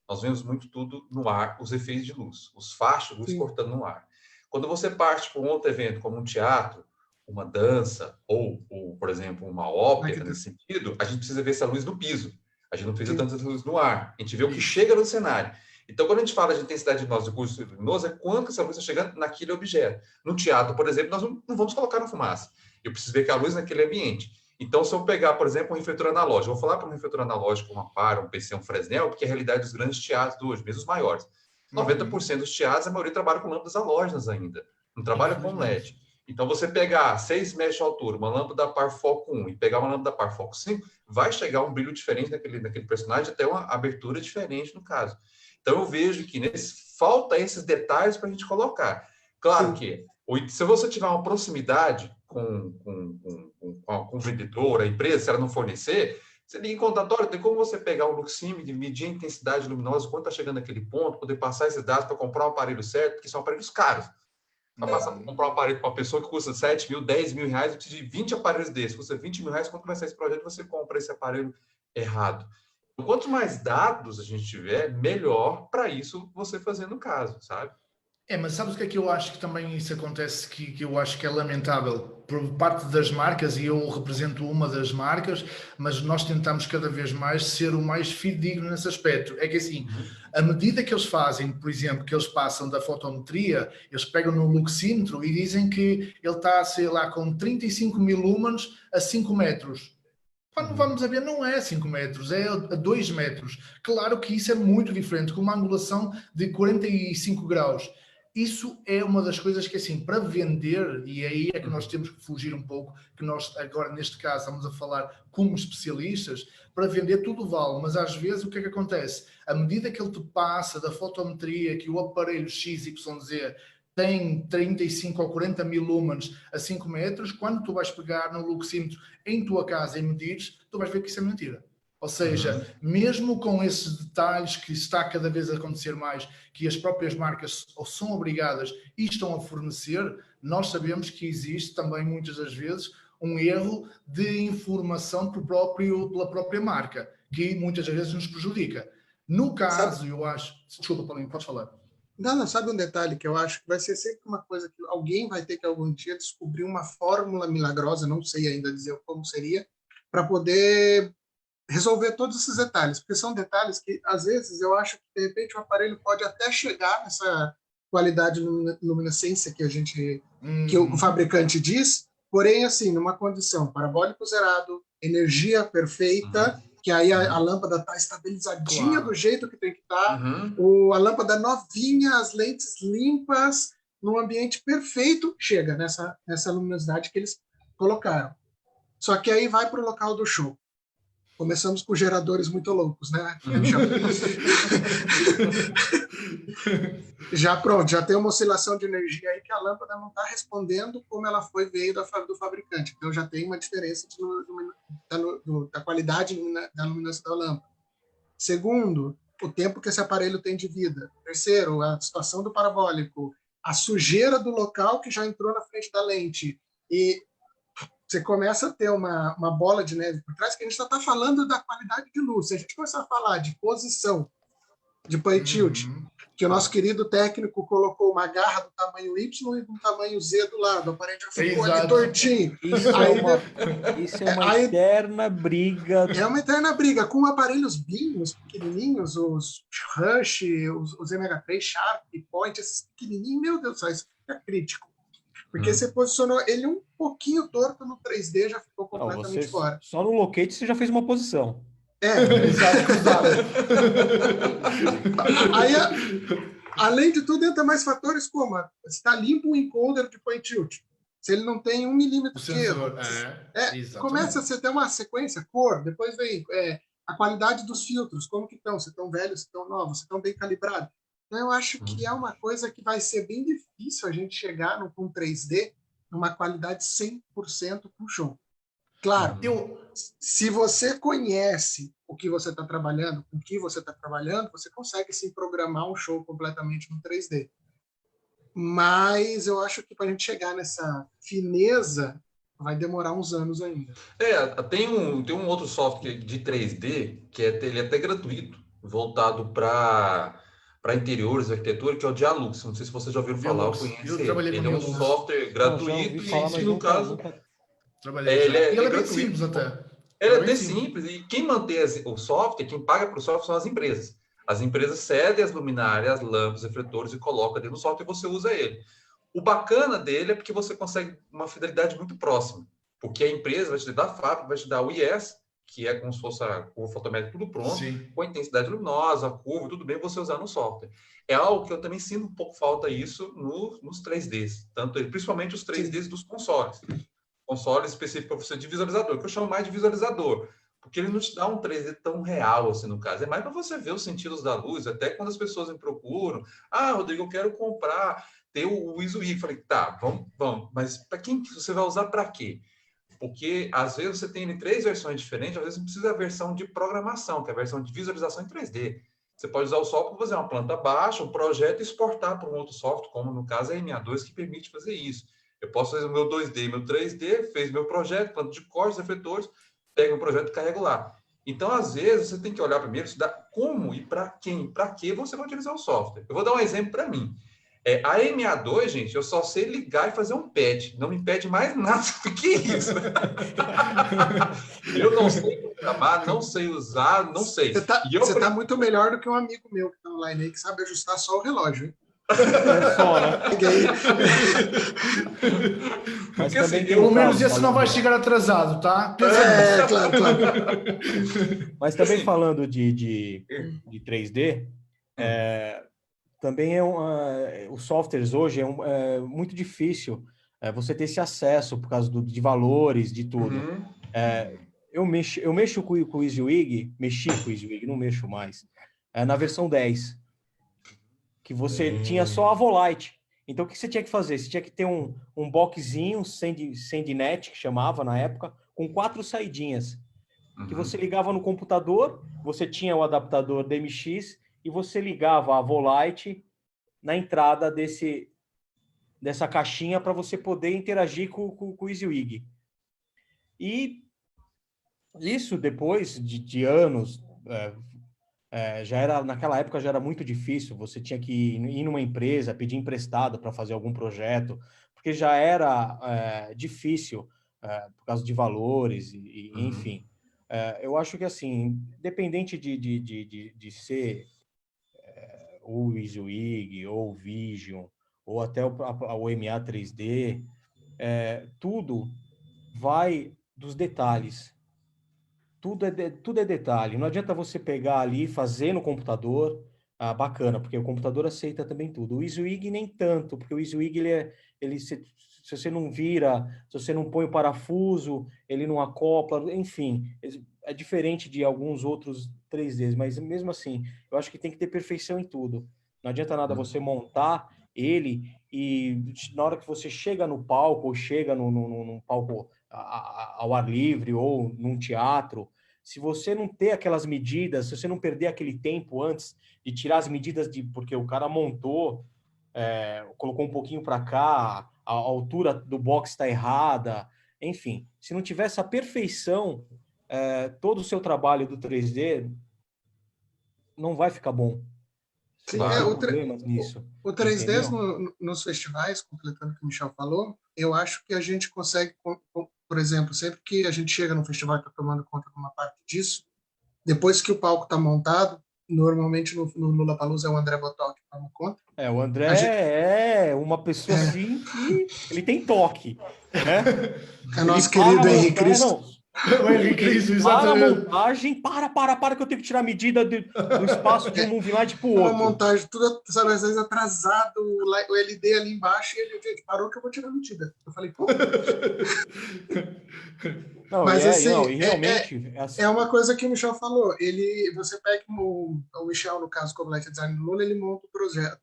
Speaker 4: nós vemos muito tudo no ar, os efeitos de luz, os fachos de luz cortando no ar. Quando você parte para um outro evento, como um teatro, uma dança ou, por exemplo, uma ópera, nesse sentido, a gente precisa ver essa luz no piso. A gente não precisa tanto de luz no ar. A gente vê o que chega no cenário. Então, quando a gente fala de intensidade luminosa e curso luminoso, é quanto essa luz está chegando naquele objeto. No teatro, por exemplo, nós não vamos colocar na fumaça. Eu preciso ver que a luz naquele ambiente. Então, se eu pegar, por exemplo, um refletor analógico, eu vou falar para um refletor analógico, uma Para, um PC, um Fresnel, porque é a realidade dos grandes teatros de hoje, mesmo os maiores. 90% dos teatros, a maioria trabalha com lâmpadas halógenas ainda. Não trabalha com LED. Então, você pegar 6 metros de altura, uma lâmpada Par Foco 1 e pegar uma lâmpada Par Foco 5, vai chegar um brilho diferente naquele personagem, até uma abertura diferente no caso. Então, eu vejo que falta esses detalhes para a gente colocar. Claro que, se você tiver uma proximidade com o vendedor, a empresa, se ela não fornecer, você liga em contatório, tem como você pegar um luxímetro, medir a intensidade luminosa, quando está chegando naquele ponto, poder passar esses dados para comprar um aparelho certo, porque são aparelhos caros. Para comprar um aparelho para uma pessoa que custa 7 mil, 10 mil reais, precisa de 20 aparelhos desses. Custa 20 mil reais, quanto vai ser esse projeto, você compra esse aparelho errado. Quanto mais dados a gente tiver, melhor para isso você fazer no caso, sabe?
Speaker 3: Mas sabes o que é que eu acho que também isso acontece, que eu acho que é lamentável por parte das marcas, e eu represento uma das marcas, mas nós tentamos cada vez mais ser o mais fidedigno nesse aspecto. É que assim, à medida que eles fazem, por exemplo, que eles passam da fotometria, eles pegam no luxímetro e dizem que ele está, sei lá, com 35 mil lumens a 5 metros. Quando vamos a ver, não é 5 metros, é a 2 metros. Claro que isso é muito diferente, com uma angulação de 45 graus. Isso é uma das coisas que, assim, para vender, e aí é que nós temos que fugir um pouco, que nós agora, neste caso, estamos a falar como especialistas, para vender tudo vale, mas às vezes o que é que acontece? À medida que ele te passa da fotometria, que o aparelho XYZ tem 35 ou 40 mil lumens a 5 metros, quando tu vais pegar no luxímetro em tua casa e medires, tu vais ver que isso é mentira. Ou seja, mesmo com esses detalhes que está cada vez a acontecer mais, que as próprias marcas ou são obrigadas e estão a fornecer, nós sabemos que existe também muitas das vezes um erro de informação pela própria marca, que muitas das vezes nos prejudica. No caso, eu acho... Desculpa, Paulinho, podes falar.
Speaker 2: Não, sabe um detalhe que eu acho que vai ser sempre uma coisa que alguém vai ter que algum dia descobrir uma fórmula milagrosa, não sei ainda dizer como seria, para poder resolver todos esses detalhes, porque são detalhes que, às vezes, eu acho que, de repente, o aparelho pode até chegar nessa qualidade de luminescência que o fabricante diz, porém, assim, numa condição parabólico zerado, energia perfeita, que aí a lâmpada está estabilizadinha do jeito que tem que estar, a lâmpada novinha, as lentes limpas, num ambiente perfeito, chega nessa luminosidade que eles colocaram. Só que aí vai para o local do show. Começamos com geradores muito loucos, né? Já pronto, já tem uma oscilação de energia aí que a lâmpada não está respondendo como ela veio do fabricante. Então já tem uma diferença da qualidade da luminância da lâmpada. Segundo, o tempo que esse aparelho tem de vida. Terceiro, a situação do parabólico, a sujeira do local que já entrou na frente da lente. E você começa a ter uma bola de neve por trás, que a gente só está falando da qualidade de luz. Se a gente começar a falar de posição, de point tilt, que o nosso querido técnico colocou uma garra do tamanho Y e do tamanho Z do lado, o aparelho já ficou ali tortinho.
Speaker 5: Isso é uma eterna briga.
Speaker 2: É uma eterna briga, com aparelhos BIM, os pequenininhos, os Rush, os MH3 Sharp, Point, esses pequenininhos, meu Deus do céu, isso fica crítico. Porque você posicionou ele um pouquinho torto no 3D, já ficou completamente fora.
Speaker 5: Só no locate você já fez uma posição.
Speaker 2: Exato. Aí, além de tudo, entra mais fatores como está limpo o encoder de point tilt. Se ele não tem 1 milímetro de erro. Começa a ter uma sequência, cor, depois vem a qualidade dos filtros, como que estão, se estão velhos, se estão novos, se estão bem calibrados. Então, eu acho que é uma coisa que vai ser bem difícil a gente chegar com 3D numa qualidade 100% para o show. Claro, se você conhece o que você está trabalhando, com o que você está trabalhando, você consegue sim programar um show completamente no 3D. Mas eu acho que para a gente chegar nessa fineza, vai demorar uns anos ainda.
Speaker 4: Tem um outro software de 3D que ele é até gratuito, voltado para interiores e arquitetura, que é o Dialux. Não sei se vocês já ouviram falar ou conhecem ele. Ele é um software gratuito e, no caso... Ele é bem simples até. Ele é bem simples. E quem mantém o software, quem paga para o software são as empresas. As empresas cedem as luminárias, as lâmpadas, refletores e colocam dentro do software e você usa ele. O bacana dele é porque você consegue uma fidelidade muito próxima. Porque a empresa vai te dar a fábrica, vai te dar o IS, que é como se fosse a curva fotométrica tudo pronto, com a intensidade luminosa, a curva, tudo bem você usar no software. É algo que eu também sinto um pouco falta isso nos 3Ds, principalmente os 3Ds dos consoles. Consoles específicos para você de visualizador, que eu chamo mais de visualizador, porque ele não te dá um 3D tão real, assim, no caso. É mais para você ver os sentidos da luz, até quando as pessoas me procuram. Rodrigo, eu quero comprar, ter o ISO-I. Falei, tá, vamos. Mas para quem você vai usar para quê? Porque, às vezes, você tem 3 versões diferentes, às vezes não precisa da versão de programação, que é a versão de visualização em 3D. Você pode usar o software para fazer uma planta baixa, um projeto e exportar para um outro software, como no caso a MA2, que permite fazer isso. Eu posso fazer o meu 2D, meu 3D, fez meu projeto, planta de cortes, refletores, pega o projeto e carrego lá. Então, às vezes, você tem que olhar primeiro, estudar como e para quem, para que você vai utilizar o software. Eu vou dar um exemplo para mim. A MA2, gente, eu só sei ligar e fazer um pad. Não me impede mais nada do que isso. Eu não sei programar, não sei usar, não sei.
Speaker 2: Você está muito melhor do que um amigo meu que está online aí, que sabe ajustar só o relógio, hein?
Speaker 5: É só, né?
Speaker 3: Mas também pelo menos esse não vai chegar atrasado, tá?
Speaker 2: Claro.
Speaker 5: Mas também falando de 3D, também os softwares hoje é muito difícil você ter esse acesso por causa de valores, de tudo. Eu mexo com o EasyWig, mexi com o EasyWig, não mexo mais, na versão 10, que você tinha só a Volite. Então, o que você tinha que fazer? Você tinha que ter um boxzinho, SendNet, que chamava na época, com 4 saidinhas, que você ligava no computador, você tinha o adaptador DMX, e você ligava a Volite na entrada dessa caixinha para você poder interagir com o EasyWig. E isso, depois de anos naquela época já era muito difícil, você tinha que ir numa empresa, pedir emprestado para fazer algum projeto, porque já era difícil por causa de valores, enfim. Eu acho que, assim, independente de ser o EasyWig, ou o Vision, ou até o MA 3D, tudo vai dos detalhes. Tudo é detalhe. Não adianta você pegar ali e fazer no computador, bacana, porque o computador aceita também tudo. O EasyWig nem tanto, porque o EasyWig, se você não vira, se você não põe o parafuso, ele não acopla, enfim, é diferente de alguns outros 3Ds, mas mesmo assim, eu acho que tem que ter perfeição em tudo. Não adianta nada você montar ele e na hora que você chega no palco, ou chega num palco ao ar livre, ou num teatro, se você não ter aquelas medidas, se você não perder aquele tempo antes de tirar as medidas, porque o cara montou, colocou um pouquinho para cá, a altura do box está errada, enfim, se não tiver essa perfeição, todo o seu trabalho do 3D não vai ficar bom. Você
Speaker 2: Sim,
Speaker 5: vai ter
Speaker 2: o
Speaker 5: problemas nisso.
Speaker 2: O 3D
Speaker 5: Entendeu?
Speaker 2: nos festivais, completando o que o Michel falou, eu acho que a gente consegue, por exemplo, sempre que a gente chega num festival e está tomando conta de uma parte disso, depois que o palco está montado, normalmente no Lollapalooza é o André Botal que toma conta.
Speaker 5: O André
Speaker 2: gente...
Speaker 5: é uma pessoa assim que ele tem toque, né?
Speaker 2: É nosso querido Henrique Cristo.
Speaker 3: O Henrique Cristo,
Speaker 5: Para a
Speaker 3: exatamente.
Speaker 5: montagem, para que eu tenho que tirar a medida do espaço de um moving light para o
Speaker 2: Uma
Speaker 5: outro.
Speaker 2: montagem tudo, sabe, às vezes atrasado, o LD ali embaixo, e ele, gente, parou que eu vou tirar a medida. Eu falei, pô.
Speaker 5: Não,
Speaker 2: mas assim,
Speaker 5: realmente assim.
Speaker 2: É uma coisa que o Michel falou. Você pega o Michel, no caso, como light design do Lula, ele monta o projeto.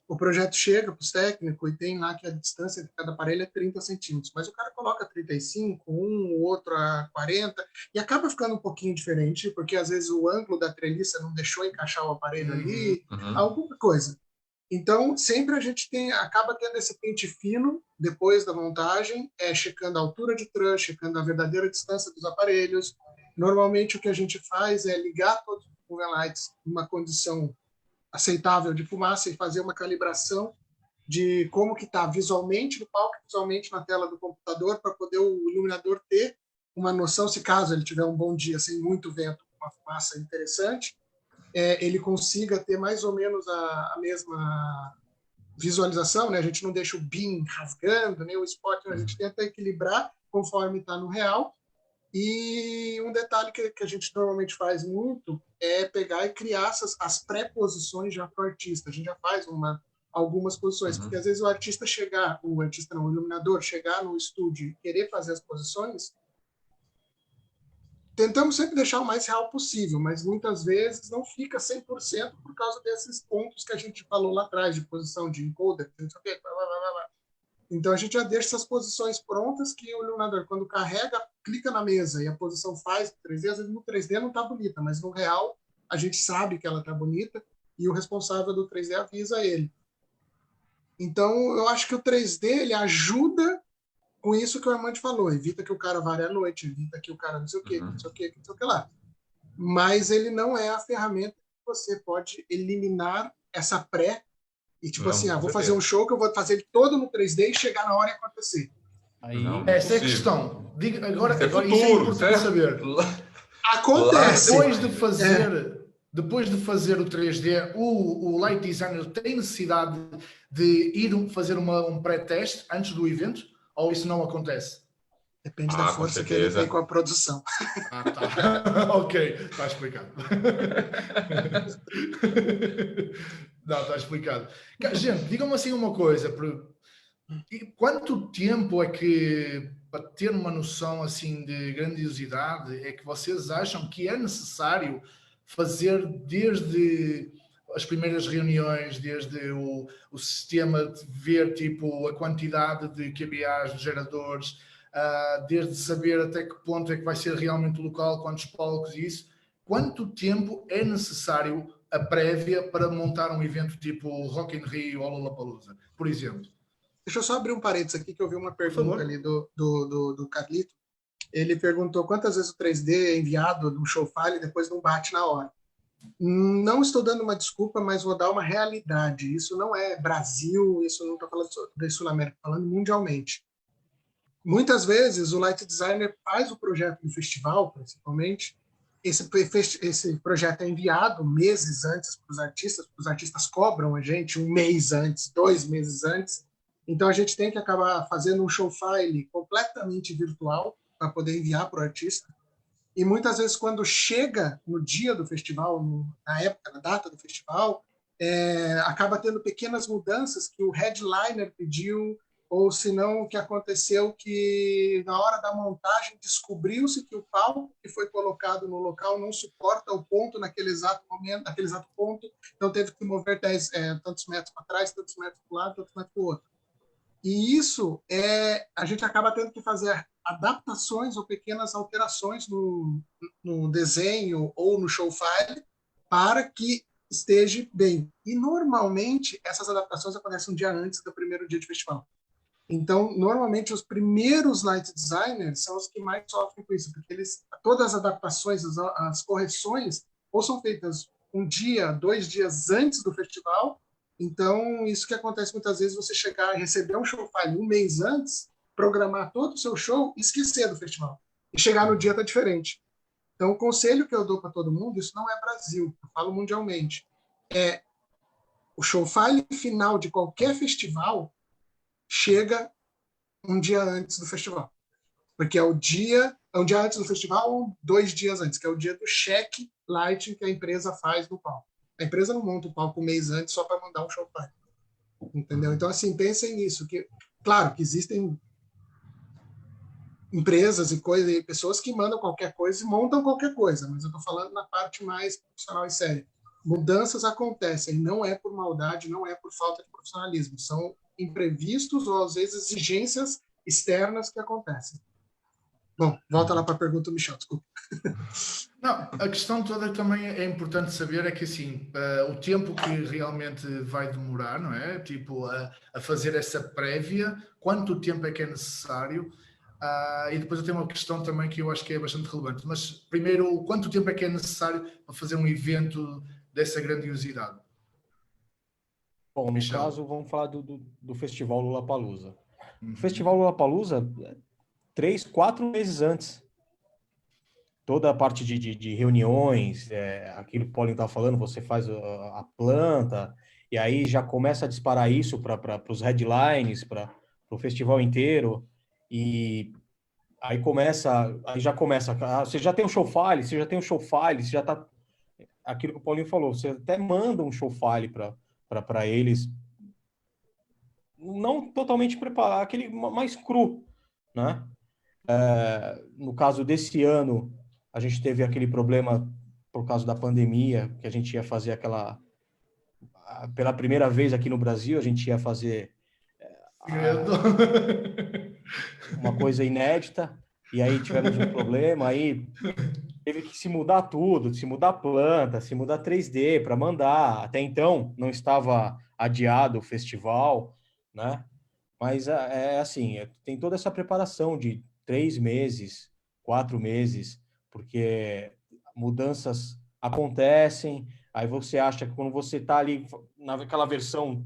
Speaker 2: O projeto chega para os técnicos e tem lá que a distância de cada aparelho é 30 centímetros, mas o cara coloca 35, o outro a 40, e acaba ficando um pouquinho diferente, porque às vezes o ângulo da treliça não deixou encaixar o aparelho ali, alguma coisa. Então, sempre a gente acaba tendo esse pente fino depois da montagem, checando a altura de tranche, checando a verdadeira distância dos aparelhos. Normalmente o que a gente faz é ligar todos os moving lights numa condição aceitável de fumaça e fazer uma calibração de como que está visualmente no palco, visualmente na tela do computador, para poder o iluminador ter uma noção, se caso ele tiver um bom dia sem muito vento, uma fumaça interessante, ele consiga ter mais ou menos a mesma visualização, né? A gente não deixa o beam rasgando, nem o spot, a gente tenta equilibrar conforme está no real. E um detalhe que a gente normalmente faz muito é pegar e criar as pré-posições já para o artista. A gente já faz algumas posições, porque às vezes o iluminador chegar no estúdio e querer fazer as posições, tentamos sempre deixar o mais real possível, mas muitas vezes não fica 100% por causa desses pontos que a gente falou lá atrás, de posição de encoder, não sei o quê, blá, blá, blá, blá. Então, a gente já deixa essas posições prontas que o iluminador, quando carrega, clica na mesa e a posição faz 3D. Às vezes no 3D não está bonita, mas no real a gente sabe que ela está bonita e o responsável do 3D avisa ele. Então, eu acho que o 3D ele ajuda com isso que o Armando falou. Evita que o cara vare à noite, evita que o cara não sei o quê, não sei o quê, não sei o que lá. Mas ele não é a ferramenta que você pode eliminar essa pré. E tipo assim, vou fazer um show que eu vou fazer ele todo no 3D e chegar na hora e acontecer.
Speaker 3: Aí, essa é a questão. Agora isso é importante saber.
Speaker 2: Acontece.
Speaker 3: Depois de fazer o 3D, o light designer tem necessidade de ir fazer um pré-teste antes do evento? Ou isso não acontece?
Speaker 2: Depende da força que ele tem com a produção.
Speaker 3: Tá. Ok, está explicado. Não, está explicado. Gente, digam-me assim uma coisa. Quanto tempo é que, para ter uma noção assim de grandiosidade, é que vocês acham que é necessário fazer desde as primeiras reuniões, desde o sistema de ver tipo a quantidade de QBAs, de geradores, desde saber até que ponto é que vai ser realmente o local, quantos palcos e isso? Quanto tempo é necessário a prévia para montar um evento tipo Rock in Rio ou Lollapalooza, por exemplo?
Speaker 2: Deixa eu só abrir um parênteses aqui, que eu vi uma pergunta ali do Carlito. Ele perguntou quantas vezes o 3D é enviado no show file e depois não bate na hora. Não estou dando uma desculpa, mas vou dar uma realidade. Isso não é Brasil, isso não estou falando da Sul-América, falando mundialmente. Muitas vezes o light designer faz o projeto do festival, principalmente. Esse projeto é enviado meses antes para os artistas cobram a gente um mês antes, 2 meses antes. Então a gente tem que acabar fazendo um show file completamente virtual para poder enviar para o artista. E muitas vezes, quando chega no dia do festival, na época, na data do festival, acaba tendo pequenas mudanças que o headliner pediu, ou se não, o que aconteceu que, na hora da montagem, descobriu-se que o palco que foi colocado no local não suporta o ponto naquele exato momento, naquele exato ponto, então teve que mover tantos metros para trás, tantos metros para o lado, tantos metros para o outro. E isso, a gente acaba tendo que fazer adaptações ou pequenas alterações no desenho ou no show file para que esteja bem. E, normalmente, essas adaptações acontecem um dia antes do primeiro dia de festival. Então, normalmente, os primeiros light designers são os que mais sofrem com isso, porque todas as adaptações, as correções, ou são feitas um dia, 2 dias antes do festival. Então, isso que acontece muitas vezes, você chegar e receber um show file um mês antes, programar todo o seu show e esquecer do festival. E chegar no dia tá diferente. Então, o conselho que eu dou para todo mundo, isso não é Brasil, eu falo mundialmente, o show file final de qualquer festival chega um dia antes do festival. Porque é um dia antes do festival ou 2 dias antes, que é o dia do check light que a empresa faz no palco. A empresa não monta o palco um mês antes só para mandar um show file. Entendeu? Então, assim, pensem nisso. Claro que existem empresas e pessoas que mandam qualquer coisa e montam qualquer coisa, mas eu estou falando na parte mais profissional e séria. Mudanças acontecem, não é por maldade, não é por falta de profissionalismo, são imprevistos ou, às vezes, exigências externas que acontecem. Bom, volta lá para a pergunta do Michel, desculpa.
Speaker 3: Não, a questão toda também é importante saber é que, assim, o tempo que realmente vai demorar, não é? Tipo, a fazer essa prévia, quanto tempo é que é necessário? E depois eu tenho uma questão também que eu acho que é bastante relevante. Mas, primeiro, quanto tempo é que é necessário para fazer um evento dessa grandiosidade?
Speaker 5: Bom, no
Speaker 3: Michel.
Speaker 5: caso, vamos falar do Festival Lollapalooza. O Festival Lollapalooza, 3, 4 meses antes. Toda a parte de reuniões, aquilo que o Paulinho estava falando, você faz a planta, e aí já começa a disparar isso para os headlines, para o festival inteiro, e aí já começa, você já tem um show file, você já está, aquilo que o Paulinho falou, você até manda um show file para eles, não totalmente preparado, aquele mais cru, né? No caso desse ano, a gente teve aquele problema por causa da pandemia, que a gente ia fazer pela primeira vez aqui no Brasil, a gente ia fazer uma coisa inédita, e aí tivemos um problema, aí teve que se mudar tudo, se mudar planta, se mudar 3D para mandar. Até então não estava adiado o festival, né? Mas assim, tem toda essa preparação de 3 meses, 4 meses, porque mudanças acontecem, aí você acha que quando você está ali naquela versão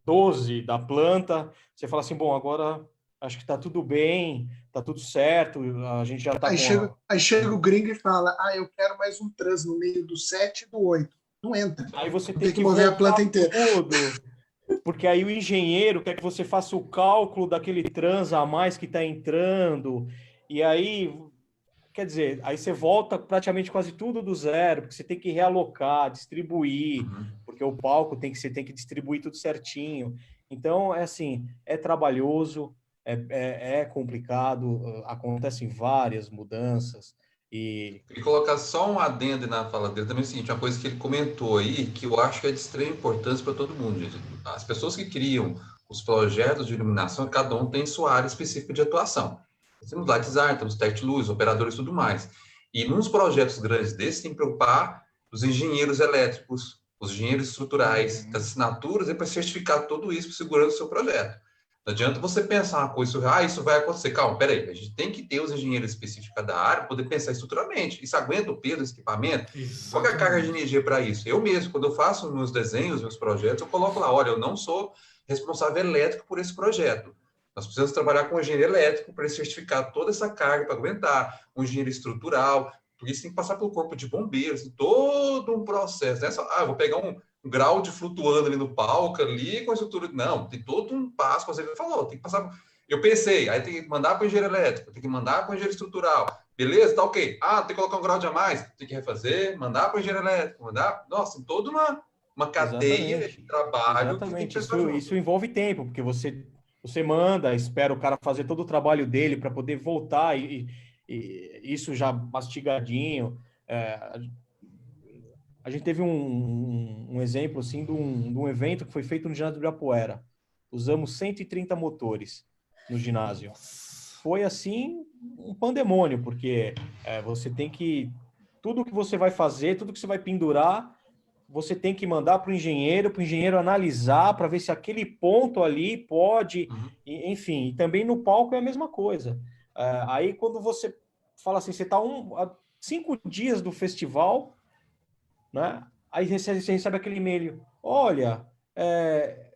Speaker 5: 12 da planta, você fala assim, bom, agora acho que está tudo bem, está tudo certo, a gente já está
Speaker 2: Aí chega o gringo e fala, eu quero mais um trans no meio do 7 e do 8. Não entra.
Speaker 5: Aí você tem que
Speaker 2: mover a planta inteira.
Speaker 5: Tudo, porque aí o engenheiro quer que você faça o cálculo daquele trans a mais que está entrando, e aí, quer dizer, aí você volta praticamente quase tudo do zero, porque você tem que realocar, distribuir, porque o palco você tem que distribuir tudo certinho. Então, assim, é trabalhoso, é complicado, acontecem várias mudanças. E
Speaker 4: colocar só um adendo na fala dele também é o seguinte, uma coisa que ele comentou aí, que eu acho que é de extrema importância para todo mundo, gente. As pessoas que criam os projetos de iluminação, cada um tem sua área específica de atuação. Temos light design, temos tech luz, operadores e tudo mais. E nos projetos grandes desses, tem que preocupar os engenheiros elétricos, os engenheiros estruturais, as assinaturas, para certificar tudo isso, segurando o seu projeto. Não adianta você pensar uma coisa, isso vai acontecer. Calma, peraí, a gente tem que ter os engenheiros específicos da área para poder pensar estruturalmente. Isso aguenta o peso desse equipamento? Qual é a carga de energia para isso? Eu mesmo, quando eu faço meus desenhos, meus projetos, eu coloco lá, olha, eu não sou responsável elétrico por esse projeto. Nós precisamos trabalhar com um engenheiro elétrico para certificar toda essa carga para aguentar, um engenheiro estrutural, porque isso tem que passar pelo corpo de bombeiros, todo um processo. Não é só, vou pegar um grau de flutuando ali no palco, ali com a estrutura. Não, tem todo um passo, como você falou, tem que passar. Eu pensei, aí tem que mandar para o engenheiro elétrico, tem que mandar para o engenheiro estrutural. Beleza, tá ok. Tem que colocar um grau de a mais, tem que refazer, mandar para o engenheiro elétrico, mandar. Nossa, tem toda uma cadeia de trabalho.
Speaker 5: Exatamente. Isso envolve tempo, porque você manda, espera o cara fazer todo o trabalho dele para poder voltar e isso já mastigadinho. A gente teve um exemplo assim de um evento que foi feito no ginásio do Ibirapuera. Usamos 130 motores no ginásio. Foi assim um pandemônio, porque você tem que... Tudo que você vai fazer, tudo que você vai pendurar, você tem que mandar para o engenheiro analisar, para ver se aquele ponto ali pode... Enfim, e também no palco é a mesma coisa. Aí quando você fala assim, você está a 5 dias do festival... Né? Aí você recebe aquele e-mail, olha,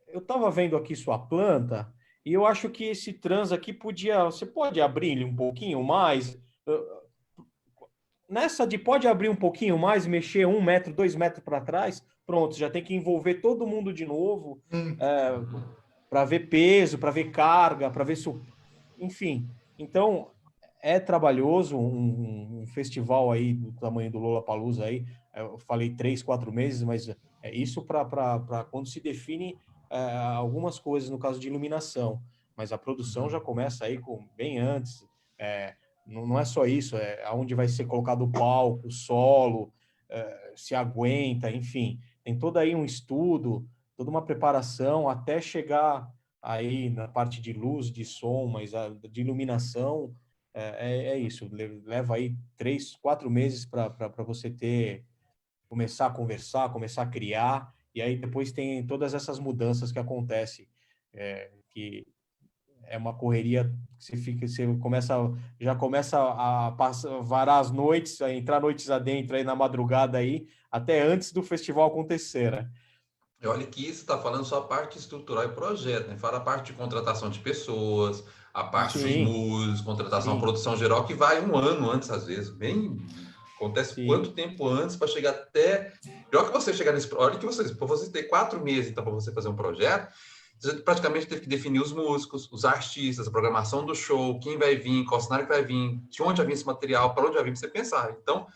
Speaker 5: eu estava vendo aqui sua planta e eu acho que esse trans aqui você pode abrir ele um pouquinho mais? Nessa de pode abrir um pouquinho mais, mexer 1 metro, 2 metros para trás, pronto, já tem que envolver todo mundo de novo para ver peso, para ver carga, para ver enfim. Então, é trabalhoso um festival aí do tamanho do Lollapalooza aí. Eu falei 3, 4 meses, mas é isso para quando se define algumas coisas no caso de iluminação. Mas a produção já começa aí bem antes. Não é só isso, aonde vai ser colocado o palco, o solo, se aguenta, enfim. Tem todo aí um estudo, toda uma preparação até chegar aí na parte de luz, de som, mas de iluminação. É isso, leva aí 3, 4 meses para você começar a conversar, começar a criar, e aí depois tem todas essas mudanças que acontecem, que é uma correria que você já começa a varar as noites, a entrar noites adentro aí na madrugada aí, até antes do festival acontecer, né?
Speaker 4: Olha que isso está falando só a parte estrutural e projeto, né? Fala a parte de contratação de pessoas, a parte dos músicos, contratação, produção geral, que vai 1 ano antes, às vezes. Acontece quanto tempo antes para chegar até... Pior que você chegar nesse... Olha que para você ter 4 meses, então, para você fazer um projeto, você praticamente teve que definir os músicos, os artistas, a programação do show, quem vai vir, qual cenário que vai vir, de onde vai vir esse material, para onde vai vir, para você pensar. Então,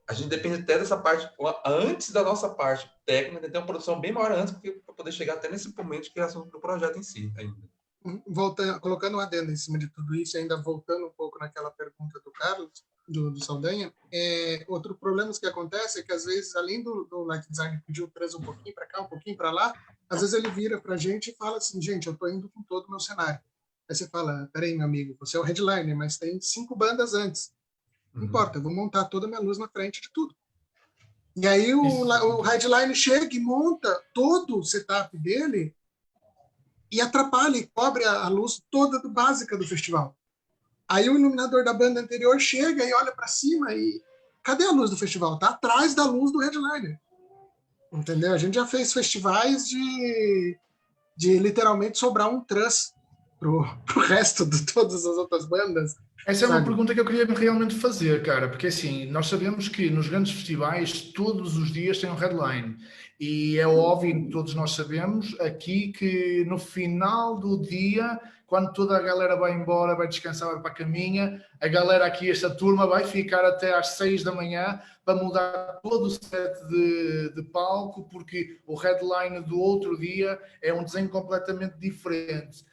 Speaker 4: a gente depende até dessa parte, antes da nossa parte técnica, tem uma produção bem maior antes, para poder chegar até nesse momento de criação do projeto em si ainda.
Speaker 2: Colocando um adendo em cima de tudo isso, ainda voltando um pouco naquela pergunta do Carlos, do Saldanha, outro problema que acontece é que, às vezes, além do light design pedir o trans um pouquinho para cá, um pouquinho para lá, às vezes ele vira para a gente e fala assim, gente, eu estou indo com todo o meu cenário. Aí você fala, peraí, meu amigo, você é o headliner, mas tem 5 bandas antes. Não importa, eu vou montar toda a minha luz na frente de tudo. E aí o headliner chega e monta todo o setup dele e atrapalha e cobre a luz toda básica do festival. Aí o iluminador da banda anterior chega e olha para cima e... Cadê a luz do festival? Está atrás da luz do headliner. Entendeu? A gente já fez festivais de literalmente sobrar um truss pro resto de todas as outras bandas.
Speaker 3: Essa é uma pergunta que eu queria realmente fazer, cara, porque assim, nós sabemos que nos grandes festivais todos os dias tem um headline e é óbvio, todos nós sabemos aqui que no final do dia, quando toda a galera vai embora, vai descansar, vai para a caminha, a galera aqui, esta turma vai ficar até às 6 da manhã para mudar todo o set de palco, porque o headline do outro dia é um desenho completamente diferente.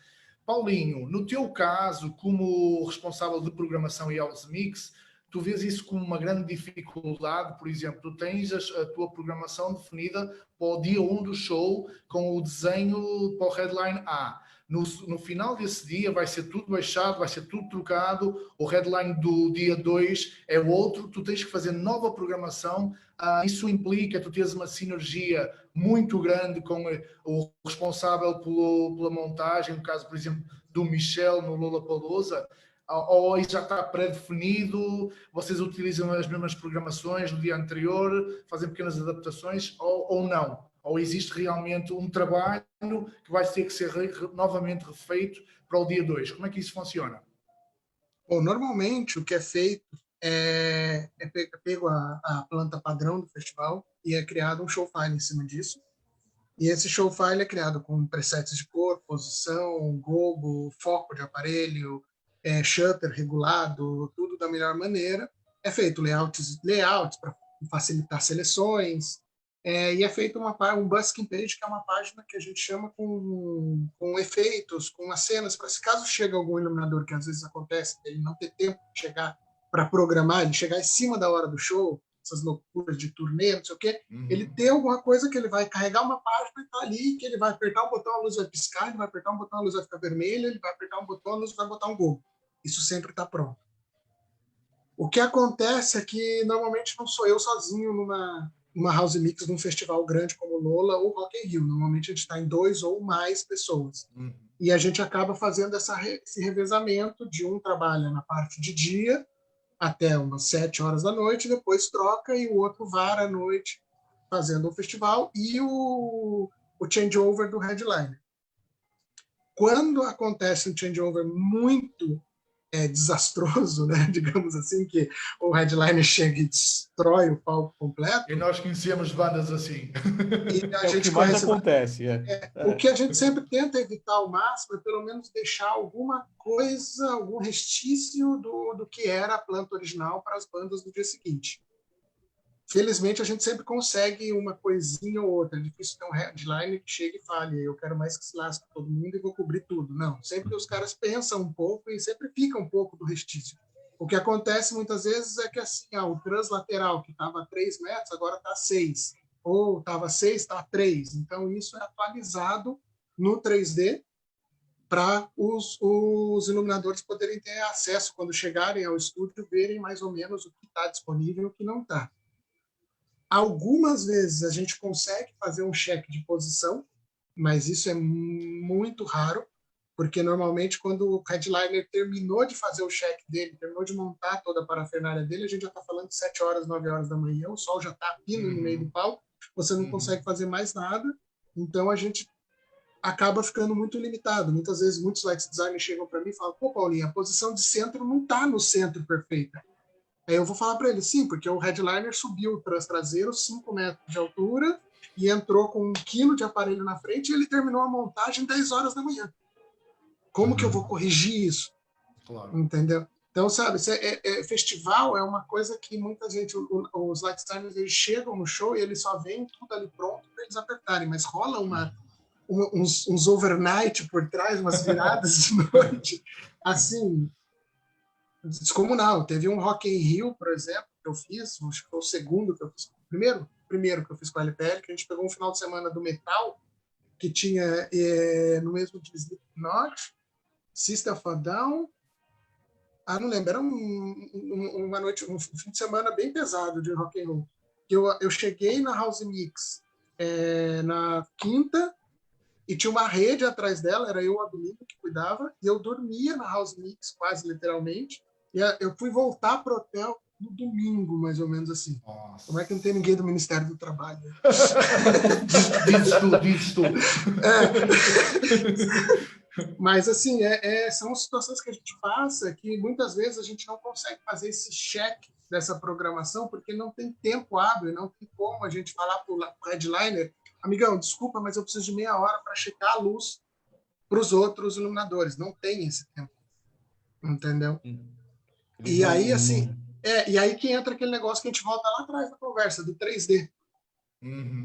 Speaker 3: Paulinho, no teu caso, como responsável de programação e house mix, tu vês isso como uma grande dificuldade? Por exemplo, tu tens a tua programação definida para o dia 1 do show com o desenho para o headline A. No final desse dia vai ser tudo baixado, vai ser tudo trocado, o headline do dia 2 é outro, tu tens que fazer nova programação isso implica tu teres uma sinergia muito grande com o responsável pela montagem, no caso, por exemplo, do Michel no Lollapalooza, ou isso já está pré-definido, vocês utilizam as mesmas programações do dia anterior, fazem pequenas adaptações, ou não? Ou existe realmente um trabalho que vai ter que ser novamente refeito para o dia 2? Como é que isso funciona?
Speaker 2: Bom, normalmente o que é feito é pego a planta padrão do festival e é criado um show file em cima disso. E esse show file é criado com presets de cor, posição, gobo, foco de aparelho, shutter regulado, tudo da melhor maneira. É feito layouts para facilitar seleções, e é feito um busking page, que é uma página que a gente chama com efeitos, com as cenas, para se caso chega algum iluminador, que às vezes acontece, ele não ter tempo de chegar para programar, ele chegar em cima da hora do show, essas loucuras de turnê, não sei o quê, ele tem alguma coisa que ele vai carregar uma página e tá ali, que ele vai apertar um botão, a luz vai piscar, ele vai apertar um botão, a luz vai ficar vermelha, ele vai apertar um botão, a luz vai botar um gol. Isso sempre está pronto. O que acontece é que normalmente não sou eu sozinho numa house mix de um festival grande como Lola ou Rock in Rio. Normalmente a gente está em 2 ou mais pessoas. E a gente acaba fazendo esse revezamento de um trabalha na parte de dia até umas 7 horas da noite, depois troca e o outro vara à noite fazendo o festival e o changeover do headliner. Quando acontece um changeover muito desastroso, né, digamos assim, que o headliner chega e destrói o palco completo.
Speaker 3: E nós conhecemos bandas assim.
Speaker 2: E a
Speaker 5: o
Speaker 2: gente
Speaker 5: que mais
Speaker 2: conhece,
Speaker 5: acontece.
Speaker 2: O que a gente sempre tenta evitar ao máximo é pelo menos deixar alguma coisa, algum restício do que era a planta original para as bandas do dia seguinte. Felizmente, a gente sempre consegue uma coisinha ou outra. É difícil ter um headliner que chegue e fale, eu quero mais que se lasque todo mundo e vou cobrir tudo. Não, sempre os caras pensam um pouco e sempre fica um pouco do restício. O que acontece muitas vezes é que assim, o translateral que estava a 3 metros, agora está a 6. Ou estava a 6, está a 3. Então, isso é atualizado no 3D para os iluminadores poderem ter acesso, quando chegarem ao estúdio, verem mais ou menos o que está disponível e o que não está. Algumas vezes a gente consegue fazer um check de posição, mas isso é muito raro, porque normalmente quando o headliner terminou de fazer o check dele, terminou de montar toda a parafernália dele, a gente já está falando de 7 horas, 9 horas da manhã, o sol já está pino no meio do palco, você não consegue fazer mais nada, então a gente acaba ficando muito limitado. Muitas vezes muitos light designers chegam para mim e falam, pô, Paulinho, a posição de centro não está no centro perfeita. Aí eu vou falar para ele, sim, porque o headliner subiu o trans traseiro 5 metros de altura e entrou com 1 quilo de aparelho na frente e ele terminou a montagem 10 horas da manhã. Como que eu vou corrigir isso?
Speaker 3: Claro.
Speaker 2: Entendeu? Então, sabe, festival é uma coisa que muita gente, os light designers, eles chegam no show e eles só veem tudo ali pronto para eles apertarem, mas rola uns overnight por trás, umas viradas de noite, assim, descomunal. Teve um Rock in Rio, por exemplo, que eu fiz, acho que foi o segundo que eu fiz, primeiro que eu fiz com a LPL, que a gente pegou um final de semana do metal, que tinha no mesmo dia Slipknot, System of a Down, não lembro, era uma noite, um fim de semana bem pesado de rock and roll. Eu cheguei na House Mix na quinta e tinha uma rede atrás dela, era eu, a domingo, que cuidava, e eu dormia na House Mix, quase literalmente, e eu fui voltar pro hotel no domingo, mais ou menos assim.
Speaker 3: Nossa.
Speaker 2: Como é que não tem ninguém do Ministério do Trabalho?
Speaker 3: Diz tu.
Speaker 2: Mas, assim, são situações que a gente passa que muitas vezes a gente não consegue fazer esse check dessa programação porque não tem tempo hábil, não tem como a gente falar para o headliner, amigão, desculpa, mas eu preciso de meia hora para checar a luz para os outros iluminadores. Não tem esse tempo. Entendeu? E aí, assim, e aí que entra aquele negócio que a gente volta lá atrás da conversa, do 3D.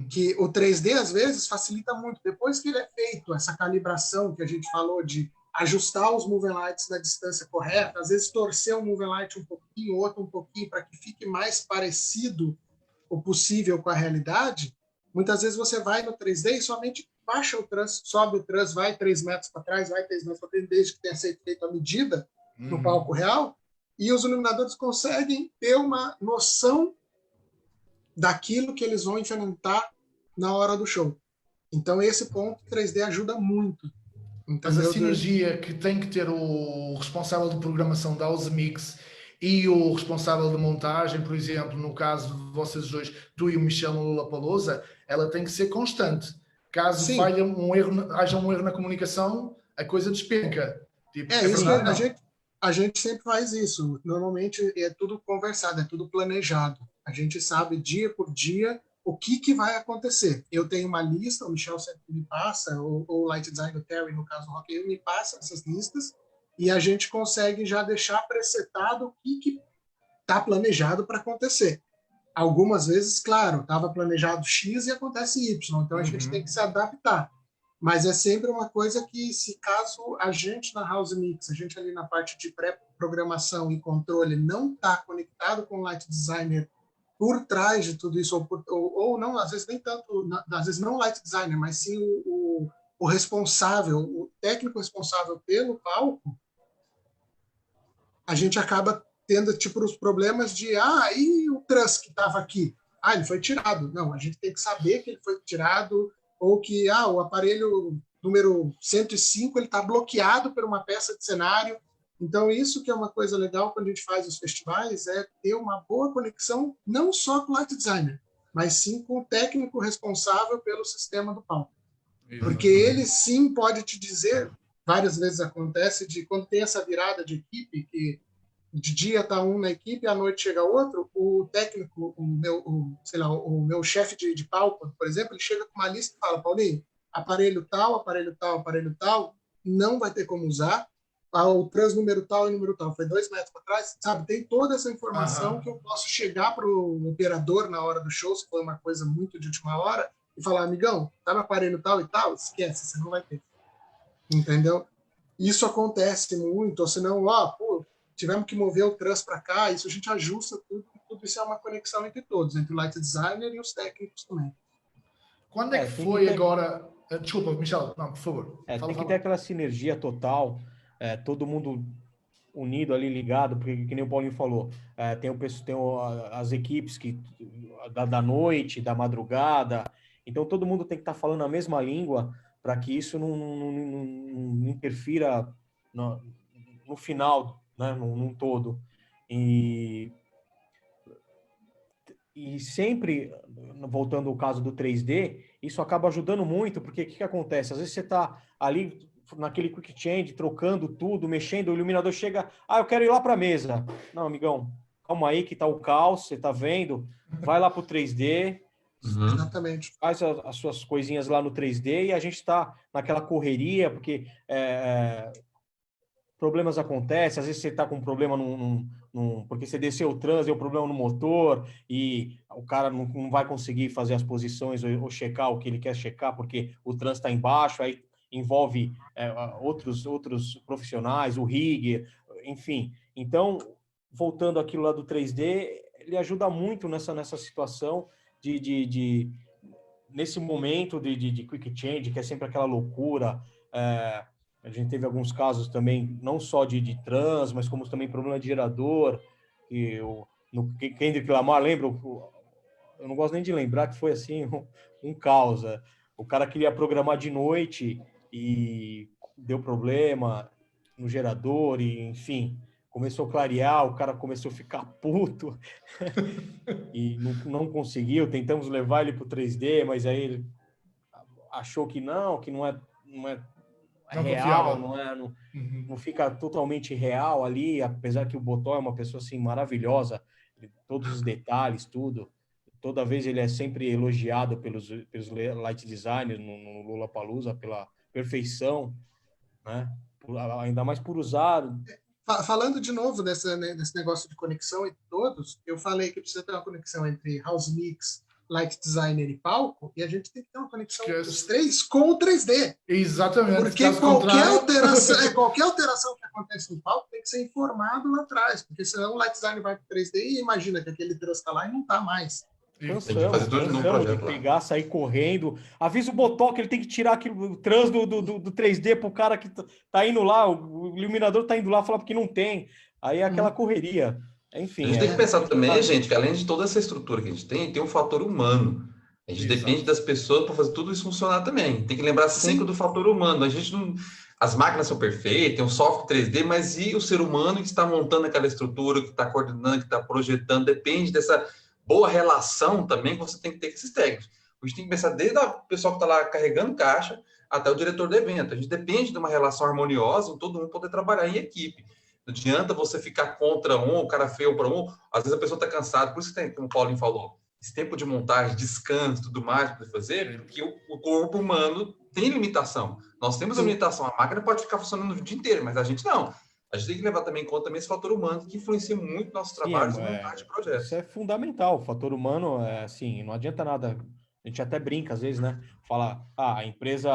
Speaker 2: Que o 3D, às vezes, facilita muito. Depois que ele é feito, essa calibração que a gente falou de ajustar os moving lights na distância correta, às vezes torcer um moving light um pouquinho, outro um pouquinho, para que fique mais parecido o possível com a realidade, muitas vezes você vai no 3D e somente baixa o trans, sobe o trans, vai 3 metros para trás, vai 3 metros para frente, desde que tenha sido feito a medida no palco real, e os iluminadores conseguem ter uma noção daquilo que eles vão enfrentar na hora do show. Então, esse ponto 3D ajuda muito.
Speaker 3: Mas a sinergia que tem que ter o responsável de programação da House Mix e o responsável de montagem, por exemplo, no caso de vocês dois, tu e o Michel no Lollapalooza, ela tem que ser constante. Caso falhe haja um erro na comunicação, a coisa despenca. Tipo,
Speaker 2: isso que a gente sempre faz isso. Normalmente é tudo conversado, é tudo planejado. A gente sabe dia por dia o que vai acontecer. Eu tenho uma lista, o Michel sempre me passa, ou o Light Design, o Terry, no caso do Rock, ele me passa essas listas, e a gente consegue já deixar presetado o que está planejado para acontecer. Algumas vezes, claro, estava planejado X e acontece Y, então a gente tem que se adaptar. Mas é sempre uma coisa que, se caso a gente na House Mix, a gente ali na parte de pré-programação e controle, não está conectado com o Light Designer por trás de tudo isso, ou não, às vezes nem tanto, às vezes não o Light Designer, mas sim o responsável, o técnico responsável pelo palco, a gente acaba tendo tipo os problemas de e o truss que estava aqui? Ele foi tirado. Não, a gente tem que saber que ele foi tirado, ou que o aparelho número 105 ele está bloqueado por uma peça de cenário. Então, isso que é uma coisa legal quando a gente faz os festivais, é ter uma boa conexão, não só com o Light Designer, mas sim com o técnico responsável pelo sistema do palco. Porque ele sim pode te dizer, várias vezes acontece, de quando tem essa virada de equipe, que de dia está um na equipe, à noite chega outro, o técnico, o meu chefe de palco, por exemplo, ele chega com uma lista e fala: Paulinho, aparelho tal, aparelho tal, aparelho tal, não vai ter como usar, o trans número tal e número tal, foi 2 metros para trás, sabe? Tem toda essa informação que eu posso chegar para o operador na hora do show, se for uma coisa muito de última hora, e falar: amigão, tá no aparelho tal e tal, esquece, você não vai ter. Entendeu? Isso acontece muito, ou senão, tivemos que mover o trans para cá, isso a gente ajusta tudo isso é uma conexão entre todos, entre o Light Designer e os técnicos também.
Speaker 3: Quando é que foi agora... Desculpa, Michel, não, por favor.
Speaker 5: Tem que ter aquela sinergia total, todo mundo unido ali, ligado, porque, que nem o Paulinho falou, tem as equipes da noite, da madrugada, então todo mundo tem que estar falando a mesma língua para que isso não interfira no final, né, num todo. E sempre, voltando ao caso do 3D, isso acaba ajudando muito, porque o que acontece? Às vezes você está ali naquele quick change, trocando tudo, mexendo, o iluminador chega, eu quero ir lá para a mesa. Não, amigão, calma aí que tá o caos, você tá vendo? Vai lá para o 3D,
Speaker 2: exatamente,
Speaker 5: faz as suas coisinhas lá no 3D e a gente está naquela correria, porque problemas acontecem, às vezes você está com um problema porque você desceu o trans, deu problema no motor e o cara não vai conseguir fazer as posições ou checar o que ele quer checar porque o trans está embaixo, aí envolve outros profissionais, o rigger, enfim. Então, voltando àquilo lá do 3D, ele ajuda muito nessa situação nesse momento de quick change, que é sempre aquela loucura. A gente teve alguns casos também, não só de trans, mas como também problema de gerador. No Kendrick Lamar, lembra? Eu não gosto nem de lembrar que foi assim um caos. O cara queria programar de noite e deu problema no gerador, e enfim, começou a clarear, o cara começou a ficar puto e não conseguiu. Tentamos levar ele para o 3D, mas aí ele achou que não é real, não fica totalmente real ali, apesar que o Botó é uma pessoa assim maravilhosa, todos os detalhes, tudo. Toda vez ele é sempre elogiado pelos light designers no Lollapalooza pela perfeição, né? Ainda mais por usar.
Speaker 2: Falando de novo nesse negócio de conexão entre todos, eu falei que precisa ter uma conexão entre House Mix, Light Designer e palco, e a gente tem que ter uma conexão dos três com o 3D.
Speaker 3: Exatamente.
Speaker 2: Porque qualquer alteração que acontece no palco tem que ser informado lá atrás, porque senão o Light Designer vai para o 3D e imagina que aquele trans está lá e não está mais.
Speaker 5: Cansamos de pegar, sair correndo. Avisa o Botó que ele tem que tirar o trans do 3D para o cara que tá indo lá, o iluminador tá indo lá falar porque não tem. Aí é aquela correria. Enfim,
Speaker 4: A gente tem que pensar também, gente, que além de toda essa estrutura que a gente tem um fator humano. A gente depende das pessoas para fazer tudo isso funcionar também. Tem que lembrar sempre do fator humano. A gente não... As máquinas são perfeitas, tem um software 3D, mas e o ser humano que está montando aquela estrutura, que está coordenando, que está projetando, depende dessa boa relação também que você tem que ter com esses técnicos. A gente tem que pensar desde o pessoal que está lá carregando caixa até o diretor do evento. A gente depende de uma relação harmoniosa em todo mundo poder trabalhar em equipe. Não adianta você ficar contra um, o cara feio para um. Às vezes a pessoa está cansada. Por isso que tem, como o Paulinho falou, esse tempo de montagem, descanso, tudo mais para fazer, porque o corpo humano tem limitação. Nós temos a limitação. A máquina pode ficar funcionando o dia inteiro, mas a gente não. A gente tem que levar também em conta também esse fator humano que influencia muito nossos trabalhos e montagem de projetos.
Speaker 5: Isso é fundamental. O fator humano, assim, não adianta nada. A gente até brinca às vezes, né? Fala, a empresa,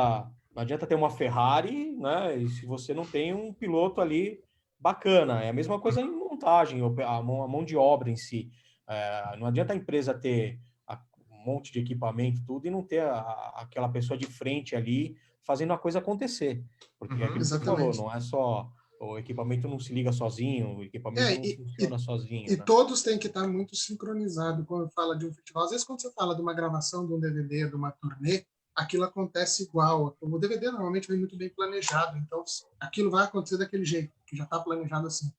Speaker 5: não adianta ter uma Ferrari, né? E se você não tem um piloto ali bacana. É a mesma coisa em montagem, a mão de obra em si. Não adianta a empresa ter um monte de equipamento, tudo, e não ter aquela pessoa de frente ali fazendo a coisa acontecer. Porque é aquilo que você falou, não é só... O equipamento não se liga sozinho, o equipamento não funciona sozinho.
Speaker 2: E todos têm que estar muito sincronizados quando fala de um festival. Às vezes, quando você fala de uma gravação de um DVD, de uma turnê, aquilo acontece igual. O DVD normalmente vem muito bem planejado, então aquilo vai acontecer daquele jeito, que já está planejado assim.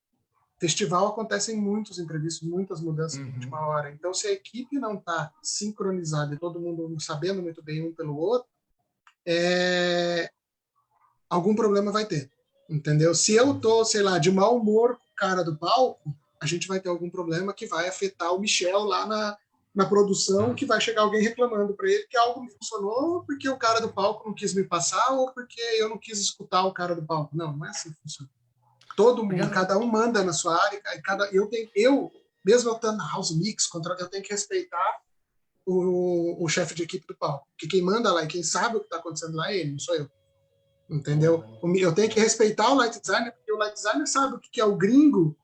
Speaker 2: Festival acontecem muitos imprevistos, muitas mudanças na última hora. Então, se a equipe não está sincronizada e todo mundo sabendo muito bem um pelo outro, algum problema vai ter. Entendeu? Se eu tô, sei lá, de mau humor com o cara do palco, a gente vai ter algum problema que vai afetar o Michel lá na produção, que vai chegar alguém reclamando para ele que algo não funcionou porque o cara do palco não quis me passar ou porque eu não quis escutar o cara do palco. Não, não é assim que funciona. Todo mundo, cada um manda na sua área, eu mesmo eu estando na House Mix, eu tenho que respeitar o chefe de equipe do palco, porque quem manda lá e quem sabe o que está acontecendo lá é ele, não sou eu. Entendeu? Eu tenho que respeitar o light designer, porque o light designer sabe o que é o gringo.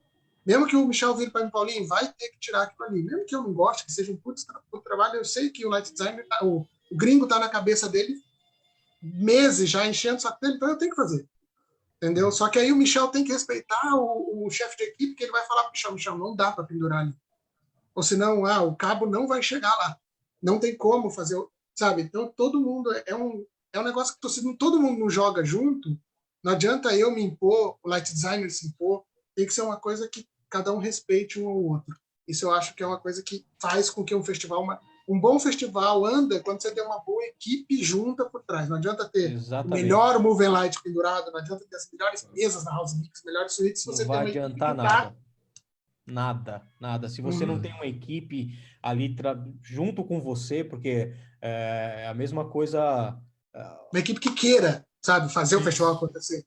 Speaker 2: Mesmo que o Michel vire para mim, Paulinho, vai ter que tirar aquilo ali. Mesmo que eu não goste, que seja um puto trabalho, eu sei que o light designer, o gringo está na cabeça dele meses já enchendo o saco dele, então eu tenho que fazer. Entendeu? Só que aí o Michel tem que respeitar o chefe de equipe, que ele vai falar para o Michel, não dá para pendurar ali. Ou senão, o cabo não vai chegar lá. Não tem como fazer, sabe? Então todo mundo é um negócio que todo mundo não joga junto. Não adianta eu me impor, o light designer se impor. Tem que ser uma coisa que cada um respeite um ao outro. Isso eu acho que é uma coisa que faz com que um bom festival anda quando você tem uma boa equipe junta por trás. Não adianta ter o melhor moving light pendurado, não adianta ter as melhores mesas na House Mix, melhores suítes.
Speaker 5: Não vai adiantar nada. Nada. Se você não tem uma equipe ali junto com você, porque é a mesma coisa...
Speaker 2: Uma equipe que queira, sabe, fazer o festival acontecer.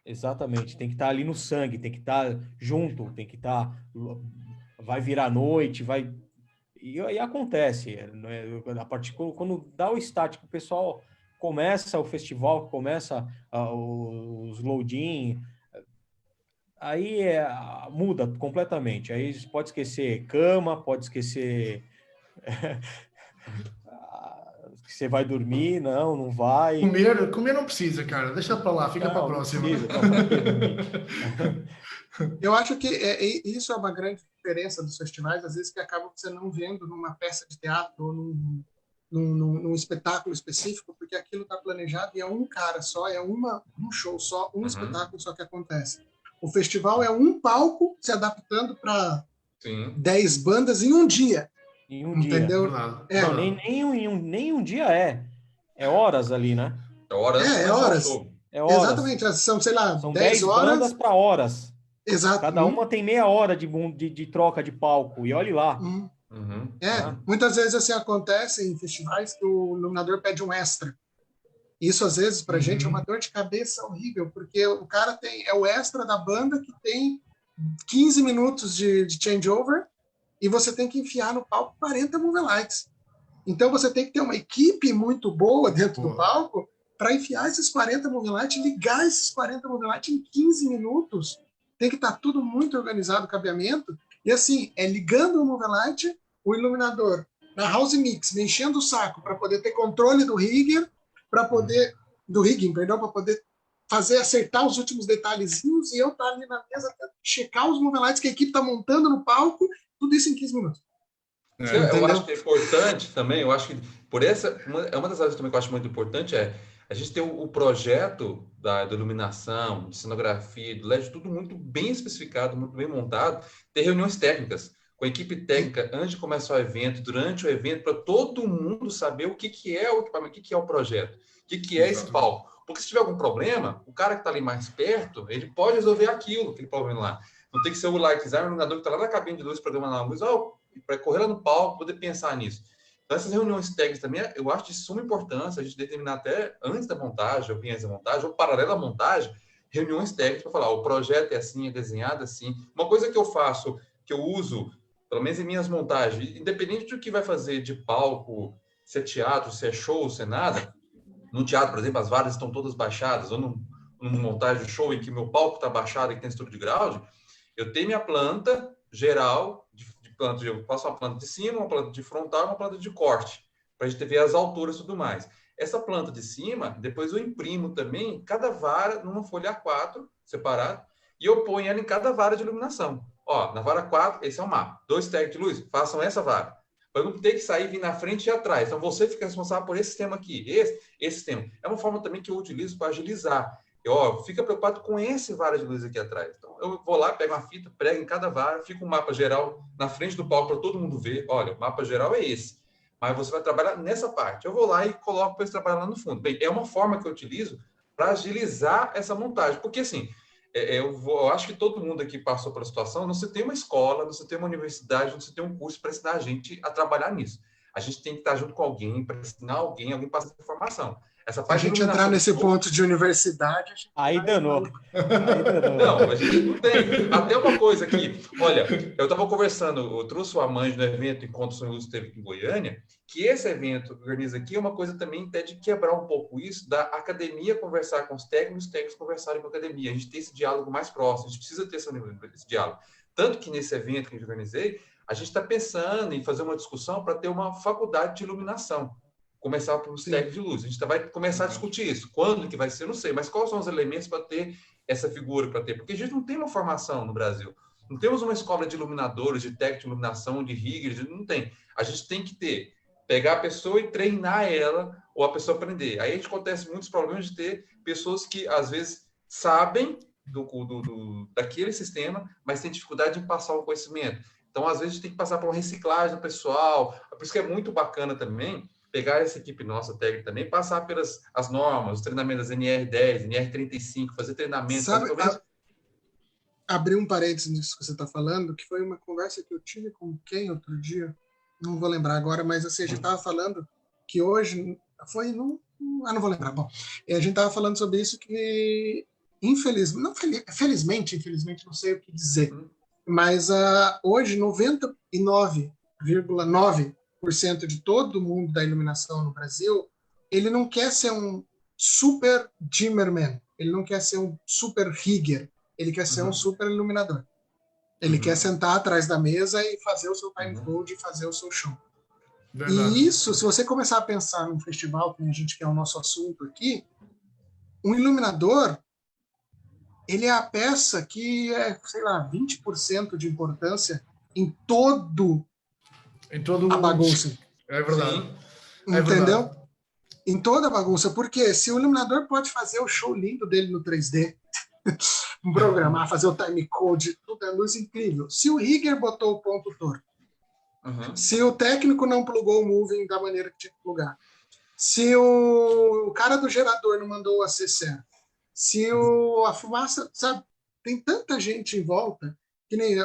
Speaker 5: Exatamente, tem que estar ali no sangue, tem que estar junto, tem que estar... Vai virar noite, vai... E acontece, né? A partir quando dá o start, que o pessoal começa o festival, começa os load-in, aí muda completamente. Aí pode esquecer cama, pode esquecer... que você vai dormir, não vai.
Speaker 3: Comer não precisa, cara. Deixa para lá, fica para a próxima.
Speaker 2: Eu acho que isso é uma grande diferença dos festivais, às vezes que acaba você não vendo numa peça de teatro ou num espetáculo específico, porque aquilo está planejado e é um cara só, é um show só, um espetáculo só que acontece. O festival é um palco se adaptando para 10 bandas em um dia.
Speaker 5: Em um
Speaker 2: entendeu?
Speaker 5: Dia. Não, nem um dia é horas ali, né?
Speaker 2: É horas.
Speaker 5: É horas.
Speaker 2: Exatamente, são, sei lá,
Speaker 5: são
Speaker 2: 10 horas.
Speaker 5: bandas para horas.
Speaker 2: Exato.
Speaker 5: Cada uma tem meia hora de troca de palco, e olhe lá.
Speaker 2: Muitas vezes assim acontece em festivais que o iluminador pede um extra. Isso às vezes pra gente é uma dor de cabeça horrível, porque o cara é o extra da banda que tem 15 minutos de changeover e você tem que enfiar no palco 40 moving lights. Então você tem que ter uma equipe muito boa dentro do palco para enfiar esses 40 moving lights, ligar esses 40 moving lights em 15 minutos. Tem que estar tudo muito organizado, o cabeamento. E assim, ligando o moving light, o iluminador na House Mix, me enchendo o saco para poder ter controle do rigger, para poder para poder acertar os últimos detalhezinhos e eu estar ali na mesa, checar os moving lights que a equipe está montando no palco, tudo isso em 15 minutos.
Speaker 4: Eu acho que é importante também, eu acho que uma das áreas também que eu acho muito importante é a gente ter o projeto da iluminação, de cenografia, do LED, tudo muito bem especificado, muito bem montado, ter reuniões técnicas com a equipe técnica antes de começar o evento, durante o evento, para todo mundo saber o que é o equipamento, o que é o projeto, o que é esse palco. Porque se tiver algum problema, o cara que está ali mais perto, ele pode resolver aquele problema lá. Não tem que ser o light designer, o iluminador que está lá na cabine de luz para dar uma luz, para correr lá no palco, poder pensar nisso. Então, essas reuniões técnicas também, eu acho de suma importância a gente determinar até antes da montagem, ou antes da montagem, ou paralelo à montagem, reuniões técnicas para falar, o projeto é assim, é desenhado assim. Uma coisa que eu faço, que eu uso, pelo menos em minhas montagens, independente do que vai fazer de palco, se é teatro, se é show, se é nada, no teatro, por exemplo, as varas estão todas baixadas, ou numa montagem de show em que meu palco está baixado e tem estudo de ground, eu tenho minha planta geral, eu faço uma planta de cima, uma planta de frontal e uma planta de corte, para a gente ver as alturas e tudo mais. Essa planta de cima, depois eu imprimo também cada vara numa folha A4, separado, e eu ponho ela em cada vara de iluminação. Ó, na vara 4, esse é o mapa. 2 técnicos de luz, façam essa vara. Para não ter que sair, vir na frente e atrás. Então, você fica responsável por esse sistema aqui, esse sistema. É uma forma também que eu utilizo para agilizar. Fica preocupado com esse vara de luz aqui atrás. Então, eu vou lá, pego uma fita, prego em cada vara, fica um mapa geral na frente do palco para todo mundo ver. Olha, o mapa geral é esse. Mas você vai trabalhar nessa parte. Eu vou lá e coloco para eles trabalhar lá no fundo. Bem, é uma forma que eu utilizo para agilizar essa montagem. Porque, assim, eu acho que todo mundo aqui passou pela situação, não se tem uma escola, não se tem uma universidade, não se tem um curso para ensinar a gente a trabalhar nisso. A gente tem que estar junto com alguém para ensinar alguém passa essa informação. Essa
Speaker 2: Se a gente entrar nesse ponto de universidade...
Speaker 5: Aí danou.
Speaker 4: Não, a gente não tem. Até uma coisa aqui. Olha, eu estava conversando, eu trouxe o Amand no evento Encontro São Lúcio teve aqui em Goiânia, que esse evento que organiza aqui é uma coisa também até de quebrar um pouco isso, da academia conversar com os técnicos conversarem com a academia. A gente tem esse diálogo mais próximo, a gente precisa ter esse diálogo. Tanto que nesse evento que a gente organizei, a gente está pensando em fazer uma discussão para ter uma faculdade de iluminação. Começar pelos técnicos de luz. A gente vai começar a discutir isso. Quando que vai ser? Não sei. Mas quais são os elementos para ter essa figura? Porque a gente não tem uma formação no Brasil. Não temos uma escola de iluminadores, de técnico de iluminação, de riggers. Não tem. A gente tem que pegar a pessoa e treinar ela, ou a pessoa aprender. Aí a gente acontece muitos problemas de ter pessoas que, às vezes, sabem daquele sistema, mas têm dificuldade em passar o conhecimento. Então, às vezes, a gente tem que passar por uma reciclagem do pessoal. Por isso que é muito bacana também pegar essa equipe nossa técnica também, passar pelas as normas, os treinamentos das NR10, NR35, fazer treinamento.
Speaker 2: Abrir um parênteses nisso que você está falando, que foi uma conversa que eu tive com quem outro dia, não vou lembrar agora, mas assim, a gente estava falando que hoje, não vou lembrar, bom, a gente estava falando sobre isso que, felizmente, não sei o que dizer, mas hoje 99,9% de todo mundo da iluminação no Brasil, ele não quer ser um super dimmerman, ele não quer ser um super rigger, ele quer ser um super iluminador. Ele quer sentar atrás da mesa e fazer o seu time code e fazer o seu show. Verdade. E isso, se você começar a pensar num festival, que a gente quer o nosso assunto aqui, um iluminador, ele é a peça que é, 20% de importância em todo a bagunça.
Speaker 3: É verdade.
Speaker 2: Entendeu?
Speaker 3: Verdade.
Speaker 2: Em toda a bagunça. Porque se o iluminador pode fazer o show lindo dele no 3D, programar, fazer o time code, tudo é luz incrível. Se o rigger botou o ponto torto, se o técnico não plugou o moving da maneira que tinha que plugar, se o cara do gerador não mandou o AC certo, se a fumaça, sabe, tem tanta gente em volta que nem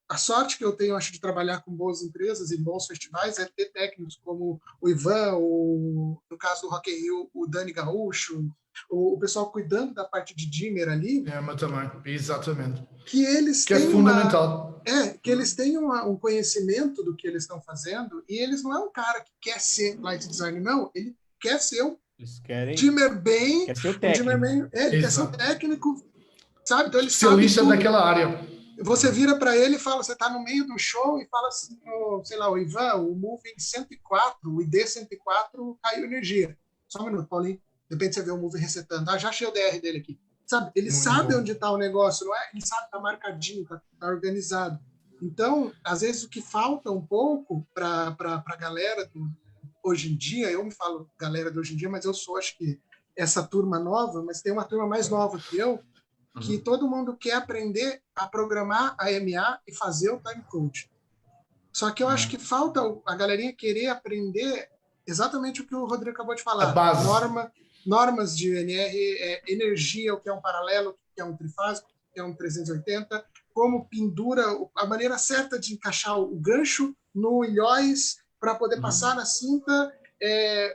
Speaker 2: a sorte que eu tenho, acho, de trabalhar com boas empresas e bons festivais é ter técnicos como o Ivan, no caso do Rock in Rio, o Dani Gaúcho, o pessoal cuidando da parte de dimmer ali.
Speaker 3: Mas também, exatamente.
Speaker 2: Que eles
Speaker 3: que é fundamental.
Speaker 2: Que eles tenham um conhecimento do que eles estão fazendo, e eles não é um cara que quer ser light designer, não. Ele quer ser um dimmer bem.
Speaker 5: Quer ser o técnico.
Speaker 2: Ele quer ser o técnico, sabe? Então, ele
Speaker 3: especialista daquela área.
Speaker 2: Você vira para ele e fala, você está no meio do show e fala assim, sei lá, o Ivan, o Moving 104, o ID 104 caiu energia. Só um minuto, Paulinho. De repente você vê o Move resetando. Já achei o DR dele aqui. Sabe? Ele
Speaker 3: Muito
Speaker 2: sabe
Speaker 3: bom.
Speaker 2: onde está o negócio, não é? Ele sabe, está marcadinho, está organizado. Então, às vezes, o que falta um pouco para a galera hoje em dia, eu me falo galera de hoje em dia, mas eu sou, acho que, essa turma nova, mas tem uma turma mais nova que eu, que todo mundo quer aprender a programar a MA e fazer o timecode. Só que eu acho que falta a galerinha querer aprender exatamente o que o Rodrigo acabou de falar.
Speaker 3: A base.
Speaker 2: Normas de NR, energia, o que é um paralelo, o que é um trifásico, o que é um 380, como pendura, a maneira certa de encaixar o gancho no ilhóis para poder passar na cinta.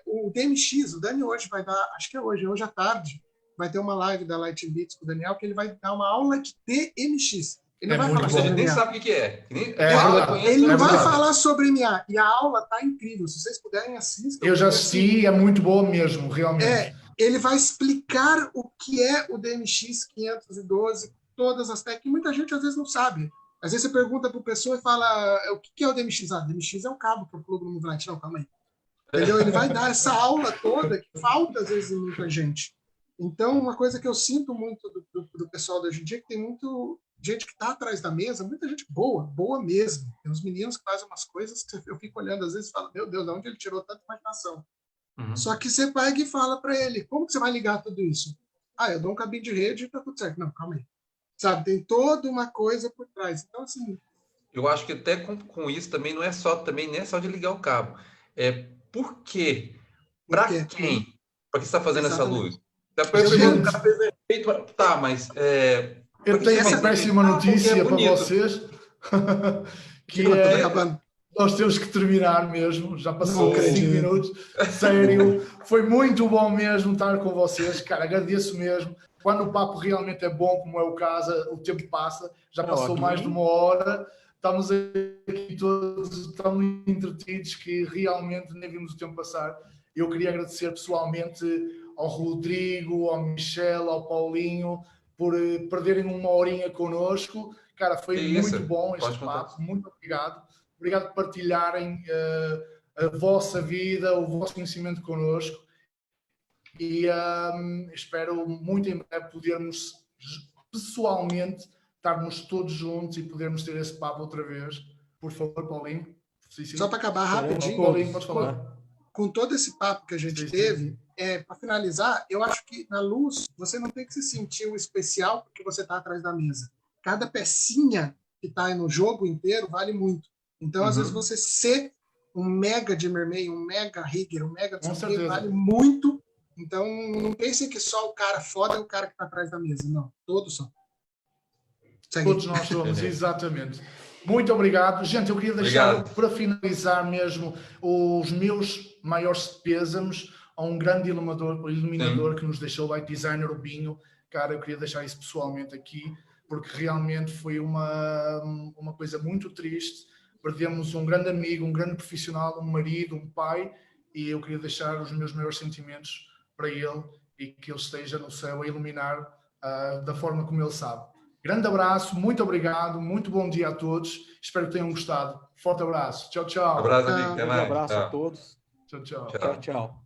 Speaker 2: O DMX, o Dani hoje vai dar, acho que é hoje à tarde, vai ter uma live da Light Beats com o Daniel, que ele vai dar uma aula de DMX. Ele não vai falar
Speaker 4: Você
Speaker 2: sobre
Speaker 4: nem
Speaker 2: MA.
Speaker 4: sabe o que é.
Speaker 2: Ele não vai falar sobre MA. E a aula tá incrível. Se vocês puderem, assistam.
Speaker 3: Eu já assisti, é muito boa mesmo, realmente.
Speaker 2: Ele vai explicar o que é o DMX 512, todas as técnicas, que muita gente às vezes não sabe. Às vezes você pergunta para a pessoa e fala, o que é o DMX? DMX é um cabo que eu plugo no Movelight. Não, calma aí. Entendeu? Ele vai dar essa aula toda que falta às vezes em muita gente. Então, uma coisa que eu sinto muito do pessoal de hoje em dia, que tem muito gente que está atrás da mesa, muita gente boa mesmo. Tem uns meninos que fazem umas coisas que eu fico olhando às vezes e falo, meu Deus, de onde ele tirou tanta imaginação? Só que você pega e fala para ele, como que você vai ligar tudo isso? Eu dou um cabinho de rede e tá tudo certo. Não, calma aí. Sabe, tem toda uma coisa por trás. Então, assim...
Speaker 4: Eu acho que até com isso também não é só de ligar o cabo. Por quê? Para quem? Para que você está fazendo essa luz? Tá, mas...
Speaker 3: eu tenho uma péssima notícia para vocês. Que nós temos que terminar mesmo. Já passou 5 minutos. Sério, foi muito bom mesmo estar com vocês. Cara, agradeço mesmo. Quando o papo realmente é bom, como é o caso, o tempo passa. Já passou mais de 1 hora. Estamos aqui todos tão entretidos que realmente nem vimos o tempo passar. Eu queria agradecer pessoalmente ao Rodrigo, ao Michel, ao Paulinho, por perderem 1 horinha connosco. Cara, foi muito bom este papo. Muito obrigado. Obrigado por partilharem a vossa vida, o vosso conhecimento connosco. E espero muito em breve podermos pessoalmente estarmos todos juntos e podermos ter esse papo outra vez. Por favor, Paulinho. Sim.
Speaker 2: Só para acabar rapidinho,
Speaker 3: Paulinho, pode falar.
Speaker 2: Com todo esse papo que a gente teve, para finalizar, eu acho que na luz você não tem que se sentir um especial porque você está atrás da mesa. Cada pecinha que está no jogo inteiro vale muito. Então, às vezes, você ser um mega de mermaid, um mega rigger, um mega não sei o que, vale muito. Então, não pensem que só o cara foda é o cara que está atrás da mesa. Não, todos são.
Speaker 3: Todos nós somos, exatamente. Muito obrigado. Gente, eu queria deixar, para finalizar mesmo, os meus maiores pêsames a um grande iluminador que nos deixou, Light Designer, o Binho. Cara, eu queria deixar isso pessoalmente aqui, porque realmente foi uma coisa muito triste. Perdemos um grande amigo, um grande profissional, um marido, um pai, e eu queria deixar os meus maiores sentimentos para ele e que ele esteja no céu a iluminar da forma como ele sabe. Grande abraço, muito obrigado, muito bom dia a todos. Espero que tenham gostado. Forte abraço. Tchau, tchau.
Speaker 4: Abraço, amigo.
Speaker 5: Um abraço a todos.
Speaker 3: Tchau, tchau.
Speaker 5: Tchau, tchau.